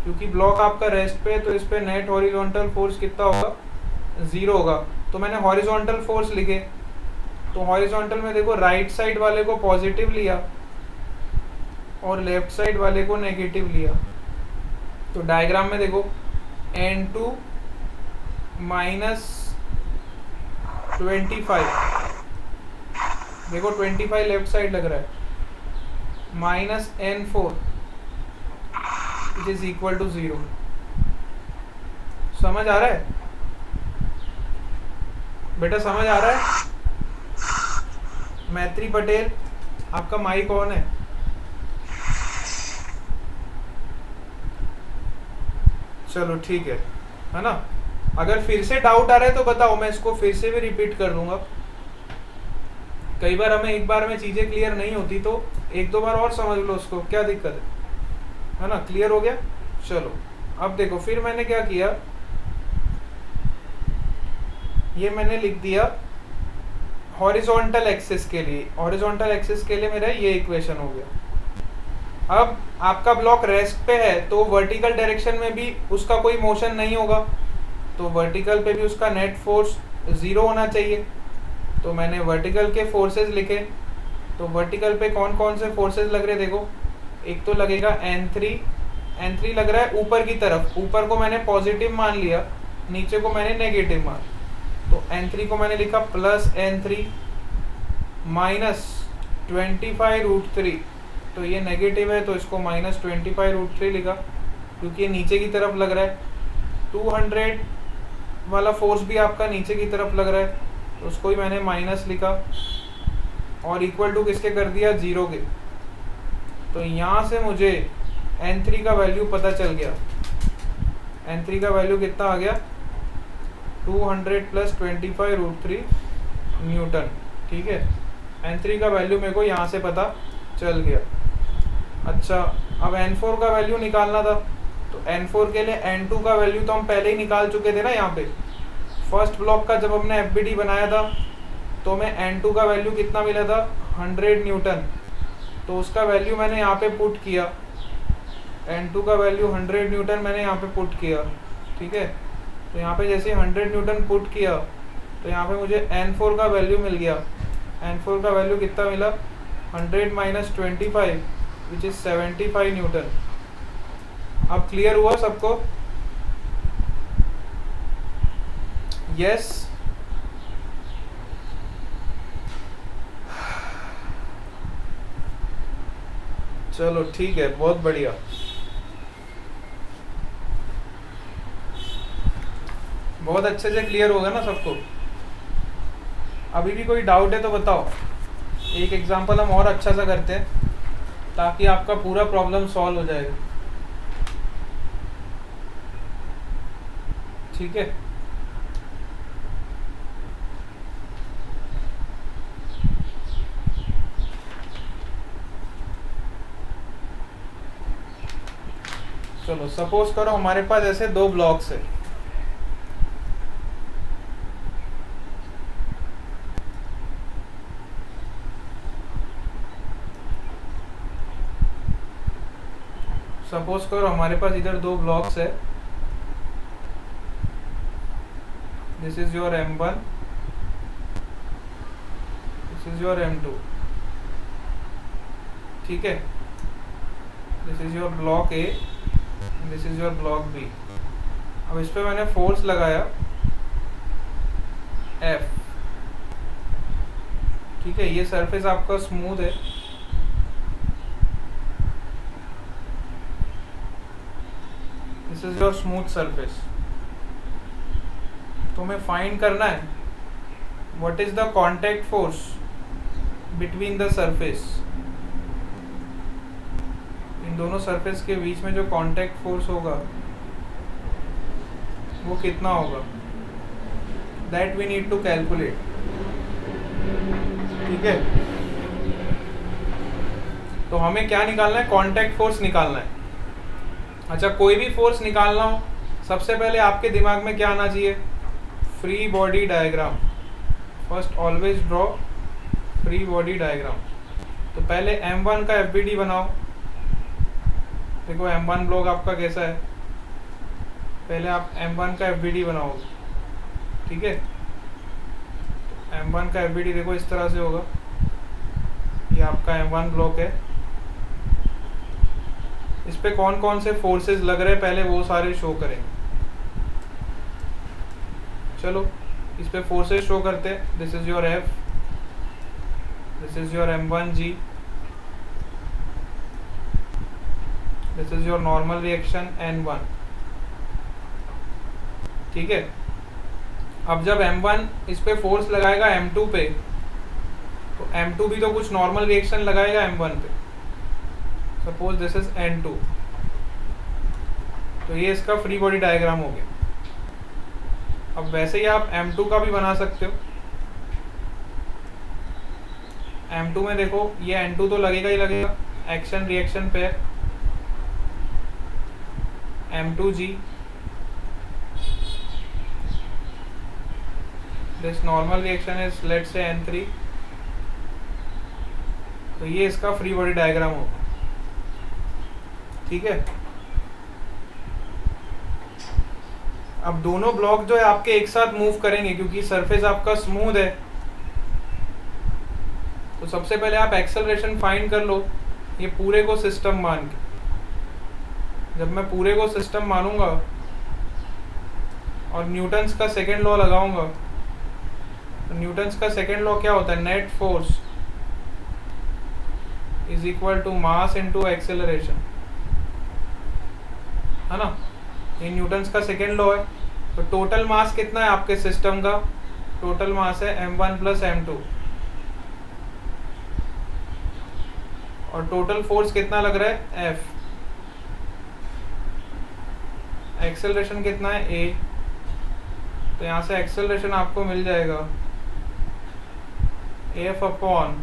क्योंकि ब्लॉक आपका रेस्ट पे है तो इस पे नेट हॉरिजॉन्टल फोर्स कितना होगा, 0 होगा। तो मैंने हॉरिजॉन्टल फोर्स लिखे, तो हॉरिजॉन्टल में देखो राइट साइड वाले को पॉजिटिव लिया और लेफ्ट साइड वाले को नेगेटिव लिया। तो डायग्राम में देखो N2 माइनस 25 देखो 25 लेफ्ट साइड लग रहा है, minus N4 it is equal to 0। समझ आ रहा है बेटा, समझ आ रहा है? मैत्री पटेल आपका माइक ऑन है। चलो ठीक है ना? अगर फिर से डाउट आ रहा है तो बताओ, मैं इसको फिर से भी रिपीट कर दूंगा। कई बार हमें एक बार में चीजें क्लियर नहीं होती तो एक दो बार और समझ लो उसको, क्या दिक्कत है ना? क्लियर हो गया? चलो अब देखो, फिर मैंने क्या किया, ये मैंने लिख दिया हॉरिजॉन्टल एक्सिस के लिए। हॉरिजॉन्टल एक्सिस के लिए मेरा ये इक्वेशन हो गया। अब आपका ब्लॉक रेस्ट पे है तो वर्टिकल डायरेक्शन में भी उसका कोई मोशन नहीं होगा, तो वर्टिकल पे भी उसका नेट फोर्स 0 होना चाहिए। तो मैंने वर्टिकल के फोर्सेस लिखे। तो वर्टिकल पे कौन कौन से फोर्सेस लग रहे देखो, एक तो लगेगा N3 लग रहा है ऊपर की तरफ। ऊपर को मैंने पॉजिटिव मान लिया, नीचे को मैंने नेगेटिव मान। तो N3 को मैंने लिखा प्लस N3 माइनस 25√3। तो ये नेगेटिव है तो इसको माइनस 25√3 लिखा, क्योंकि ये नीचे की तरफ लग रहा है। 200 वाला फोर्स भी आपका नीचे की तरफ लग रहा है तो उसको ही मैंने माइनस लिखा, और इक्वल टू किसके कर दिया, 0 के। तो यहाँ से मुझे N3 का वैल्यू पता चल गया। N3 का वैल्यू कितना आ गया, 200 प्लस 25√3 न्यूटन। ठीक है, N3 का वैल्यू मेरे को यहाँ से पता चल गया। अच्छा, अब N4 का वैल्यू निकालना था, तो N4 के लिए N2 का वैल्यू तो हम पहले ही निकाल चुके थे ना। यहाँ पे फर्स्ट ब्लॉक का जब हमने FBD बनाया था तो हमें N2 का वैल्यू कितना मिला था, 100 न्यूटन। तो उसका वैल्यू मैंने यहाँ पे पुट किया, N2 का वैल्यू 100 न्यूटन मैंने यहाँ पे पुट किया। ठीक है, तो यहाँ पे जैसे 100 न्यूटन पुट किया तो यहाँ पे मुझे N4 का वैल्यू मिल गया। N4 का वैल्यू कितना मिला, 100 माइनस 25 विच इज 75 न्यूटन। अब क्लियर हुआ सबको? यस? चलो ठीक है, बहुत बढ़िया। बहुत अच्छे से क्लियर होगा ना सबको? अभी भी कोई डाउट है तो बताओ। एक एग्जांपल हम और अच्छा सा करते हैं ताकि आपका पूरा प्रॉब्लम सॉल्व हो जाएगा। ठीक है, चलो सपोज करो हमारे पास ऐसे दो ब्लॉक्स है। सपोज करो हमारे पास इधर दो ब्लॉक्स है, this is your M1, this is your M2। ठीक है, this is your block A, this is your block B। अब इस पे मैंने फोर्स लगाया F। ठीक है, ये सरफेस आपका स्मूथ है। This is your smooth surface. तो हमें फाइंड करना है what is the contact force between the surface. इन दोनों सरफेस के बीच में जो कांटेक्ट फोर्स होगा वो कितना होगा, that we need to calculate. ठीक है, तो हमें क्या निकालना है, कांटेक्ट फोर्स निकालना है। अच्छा, कोई भी फोर्स निकालना हो सबसे पहले आपके दिमाग में क्या आना चाहिए, free body diagram. First always draw free body diagram. तो पहले M1 का FBD बनाओ। देखो M1 ब्लॉक आपका कैसा है, पहले आप M1 का FBD बनाओगे। ठीक है, M1 का FBD देखो इस तरह से होगा। ये आपका M1 ब्लॉक है। इस पे कौन कौन से फोर्सेस लग रहे हैं पहले वो सारे शो करेंगे। चलो इस पे फोर्सेस शो करते हैं। This is your F, this is your M1G, this is your normal reaction N1, ठीक है। अब जब M1 इस पे फोर्स लगाएगा M2 पे, तो M2 भी तो कुछ नॉर्मल रिएक्शन लगाएगा M1 पे। सपोज दिस इज N2, तो ये इसका फ्री बॉडी डायग्राम हो गया। अब वैसे ही आप M2 का भी बना सकते हो। M2 में देखो ये N2 तो लगेगा ही लगेगा, action reaction pair M2G, this normal reaction is let's say N3, तो ये इसका फ्री बॉडी डायग्राम होगा, ठीक है। अब दोनों ब्लॉक जो है आपके एक साथ मूव करेंगे क्योंकि सरफेस आपका स्मूथ है। तो सबसे पहले आप एक्सेलरेशन फाइंड कर लो, ये पूरे को सिस्टम मान के। जब मैं पूरे को सिस्टम मानूंगा और न्यूटन्स का सेकेंड लॉ लगाऊंगा, तो न्यूटन्स का सेकेंड लॉ क्या होता है, net force is equal to mass into acceleration, है ना। ये न्यूटन्स का सेकेंड लॉ है। तो टोटल मास कितना है आपके सिस्टम का, टोटल मास है M1 प्लस M2, और टोटल फोर्स कितना लग रहा है F, एक्सेलरेशन कितना है A, तो यहाँ से एक्सेलरेशन आपको मिल जाएगा F upon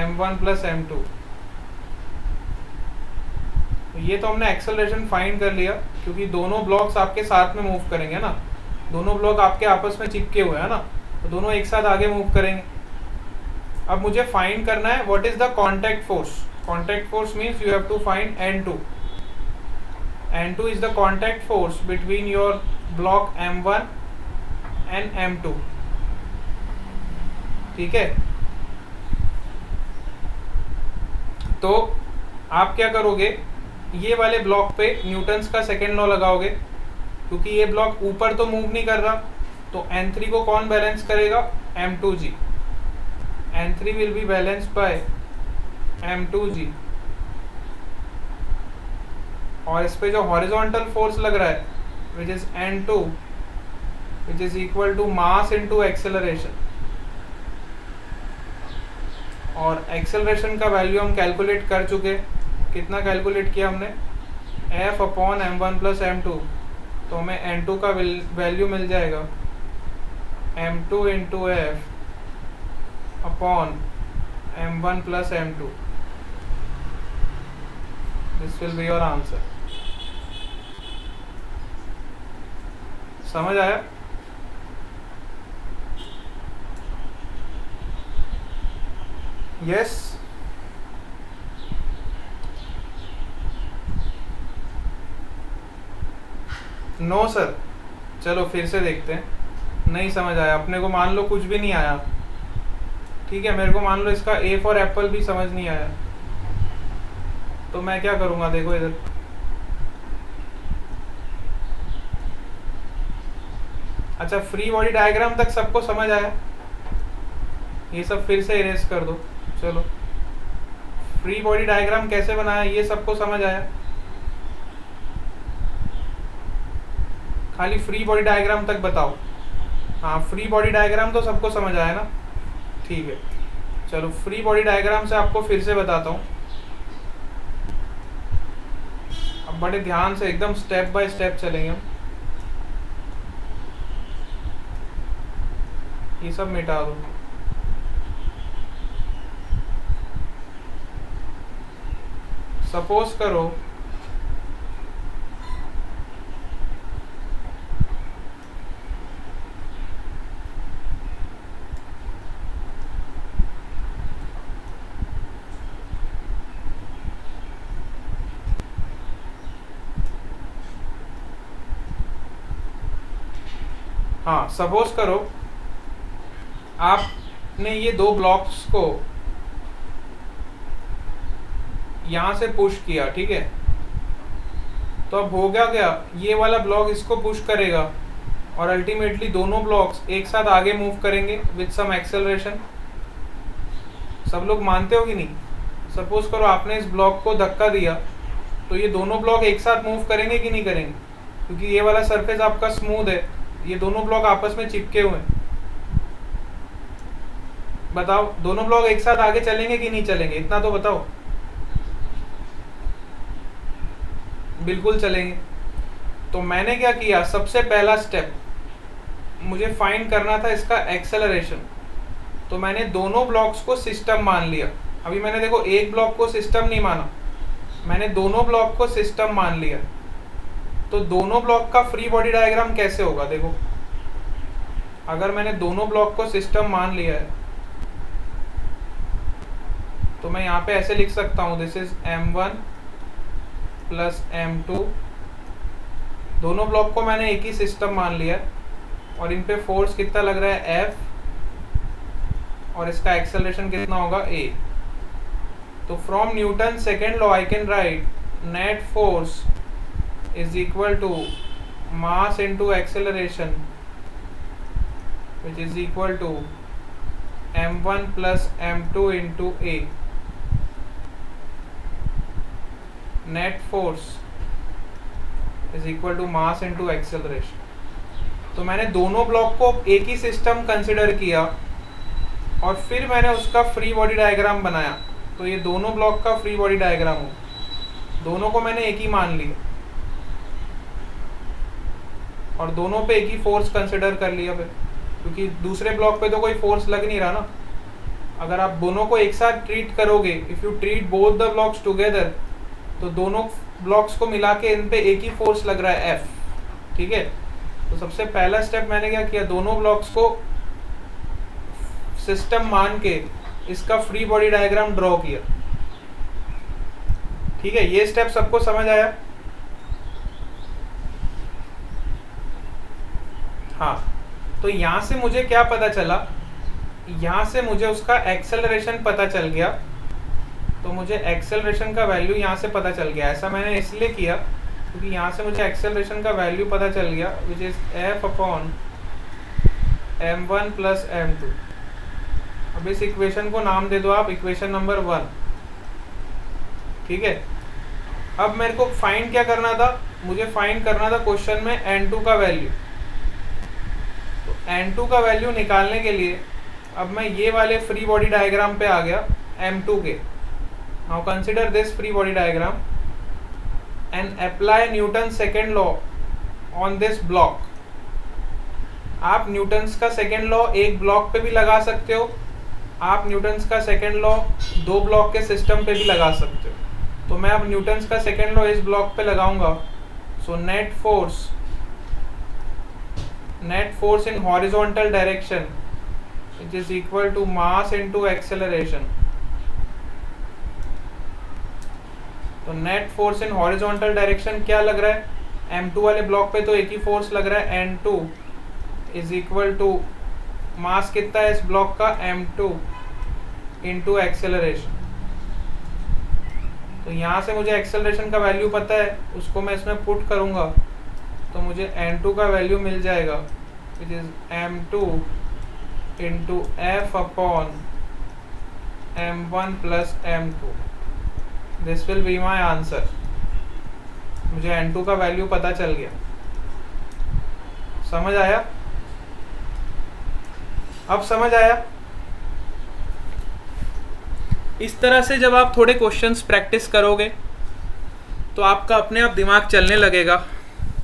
M1 plus M2। ये तो हमने एक्सेलरेशन फाइंड कर लिया क्योंकि दोनों ब्लॉक्स आपके साथ में मूव करेंगे ना, दोनों ब्लॉक आपके आपस में चिपके हुए हैं ना, तो दोनों एक साथ आगे मूव करेंगे। अब मुझे फाइंड करना है what is the contact force. Contact force means you have to find N2. N2 is the contact force between your block M1 and M2, ठीक है। तो आप क्या करोगे, ये वाले ब्लॉक पे न्यूटन्स का सेकेंड लॉ लगाओगे, क्योंकि ये ब्लॉक ऊपर तो मूव नहीं कर रहा, तो N3 को कौन बैलेंस करेगा, M2G। N3 will be balanced bye M2G, और इस पे जो हॉरिजॉन्टल फोर्स लग रहा है which is N2, which is equal to mass into acceleration, और एक्सेलरेशन का वैल्यू हम कैलकुलेट कर चुके। कितना कैलकुलेट किया हमने, F upon M1 plus M2, तो हमें N2 का वैल्यू मिल जाएगा M2 into F upon M1 plus M2। This will be your answer. समझ आया? यस। No sir. चलो फिर से देखते हैं। नहीं समझ आया अपने को, मान लो कुछ भी नहीं आया, ठीक है। मेरे को मान लो इसका A फॉर एप्पल भी समझ नहीं आया, तो मैं क्या करूंगा, देखो इधर अच्छा फ्री बॉडी डायग्राम तक सबको समझ आया, ये सब फिर से इरेज कर दो। चलो फ्री बॉडी डायग्राम कैसे बनाया ये सबको समझ आया, खाली फ्री बॉडी डायग्राम तक बताओ। हाँ फ्री बॉडी डायग्राम तो सबको समझ आया ना, ठीक है। चलो फ्री बॉडी डायग्राम से आपको फिर से बताता हूँ, अब बड़े ध्यान से एकदम स्टेप बाय स्टेप चलेंगे हम। ये सब मिटा दो। सपोज करो हाँ सपोज करो आपने ये दो ब्लॉक्स को यहां से पुश किया, ठीक है। तो अब हो गया क्या, ये वाला ब्लॉक इसको पुश करेगा और अल्टीमेटली दोनों ब्लॉक्स एक साथ आगे मूव करेंगे विथ सम एक्सेलरेशन। सब लोग मानते हो कि नहीं? सपोज करो आपने इस ब्लॉक को धक्का दिया तो ये दोनों ब्लॉक एक साथ मूव करेंगे कि नहीं करेंगे? क्योंकि ये वाला सरफेस आपका स्मूथ है, ये दोनों ब्लॉक आपस में चिपके हुए हैं। बताओ दोनों ब्लॉक एक साथ आगे चलेंगे कि नहीं चलेंगे? इतना तो बताओ। बिल्कुल चलेंगे। तो मैंने क्या किया, सबसे पहला स्टेप मुझे फाइंड करना था इसका एक्सेलरेशन। तो मैंने दोनों ब्लॉक्स को सिस्टम मान लिया। अभी मैंने देखो एक ब्लॉक को सिस्टम नहीं माना, मैंने दोनों ब्लॉक को सिस्टम मान लिया। तो दोनों ब्लॉक का फ्री बॉडी डायग्राम कैसे होगा? देखो अगर मैंने दोनों ब्लॉक को सिस्टम मान लिया है तो मैं यहाँ पे ऐसे लिख सकता हूँ, this is M1 plus M2। दोनों ब्लॉक को मैंने एक ही सिस्टम मान लिया और इन पे फोर्स कितना लग रहा है F, और इसका एक्सेलरेशन कितना होगा A। तो from Newton second law I can write net force is equal to mass into acceleration which is equal to M1 plus M2 into A। net force is equal to mass into acceleration। तो मैंने दोनों ब्लॉक को एक ही सिस्टम कंसिडर किया और फिर मैंने उसका फ्री बॉडी डायग्राम बनाया। तो ये दोनों ब्लॉक का फ्री बॉडी डायग्राम हो, दोनों को मैंने एक ही मान लिया और दोनों पे एक ही फोर्स कंसिडर कर लिया फिर, क्योंकि दूसरे ब्लॉक पे तो कोई फोर्स लग नहीं रहा ना। अगर आप दोनों को एक साथ ट्रीट करोगे, if you treat both the blocks together, तो दोनों ब्लॉक्स को मिला के इन पे एक ही फोर्स लग रहा है F। ठीक है, तो सबसे पहला स्टेप मैंने क्या किया, दोनों ब्लॉक्स को सिस्टम मान के इसका फ्री बॉडी डायग्राम ड्रॉ किया। ठीक है, ये स्टेप सबको समझ आया? हाँ, तो यहां से मुझे क्या पता चला, यहां से मुझे उसका एक्सेलरेशन पता चल गया। तो मुझे एक्सेलरेशन का वैल्यू यहाँ से पता चल गया। ऐसा मैंने इसलिए किया क्योंकि यहाँ से मुझे एक्सेलरेशन का वैल्यू पता चल गया, which is F upon M1 plus M2। अब इस इक्वेशन को नाम दे दो आप इक्वेशन नंबर 1। ठीक है, अब मेरे को फाइंड क्या करना था, मुझे फाइंड करना था क्वेश्चन में N2 का वैल्यू। तो N2 का वैल्यू निकालने के लिए अब मैं ये वाले फ्री बॉडी डायग्राम पे आ गया M2 के। Now consider this free body diagram and apply Newton's second law on this block। आप न्यूटन्स का सेकेंड लॉ एक ब्लॉक पे भी लगा सकते हो, आप न्यूटन्स का सेकेंड लॉ दो ब्लॉक के सिस्टम पे भी लगा सकते हो। तो मैं अब न्यूटन्स का सेकेंड लॉ इस ब्लॉक पे लगाऊंगा। So net force in horizontal direction which is equal to mass into acceleration. तो net force in horizontal direction क्या लग रहा है, M2 वाले ब्लॉक पे तो एक ही फोर्स लग रहा है N2 इज इक्वल टू मास कितना है इस ब्लॉक का M2 इनटू एक्सेलरेशन। तो यहाँ से मुझे एक्सेलरेशन का वैल्यू पता है, उसको मैं इसमें पुट करूँगा तो मुझे N2 का वैल्यू मिल जाएगा which is M2 into F upon M1 plus M2। This will be my answer. मुझे N2 का वैल्यू पता चल गया। समझ आया? अब समझ आया? इस तरह से जब आप थोड़े क्वेश्चंस प्रैक्टिस करोगे तो आपका अपने आप दिमाग चलने लगेगा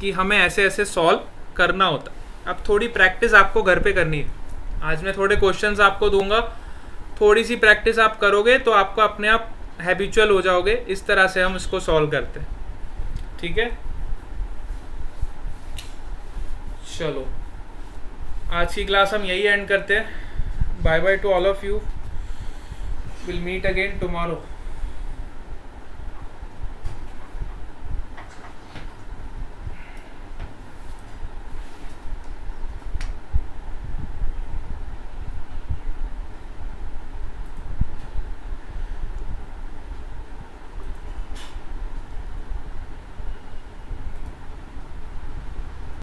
कि हमें ऐसे ऐसे सॉल्व करना होता। अब थोड़ी प्रैक्टिस आपको घर पे करनी है। आज मैं थोड़े क्वेश्चंस आपको दूंगा, थोड़ी सी प्रैक्टिस आप करोगे तो आपको अपने आप हैबिचुअल हो जाओगे। इस तरह से हम इसको सॉल्व करते हैं। ठीक है, चलो आज की क्लास हम यही एंड करते हैं। Bye bye to all of you, will meet again tomorrow.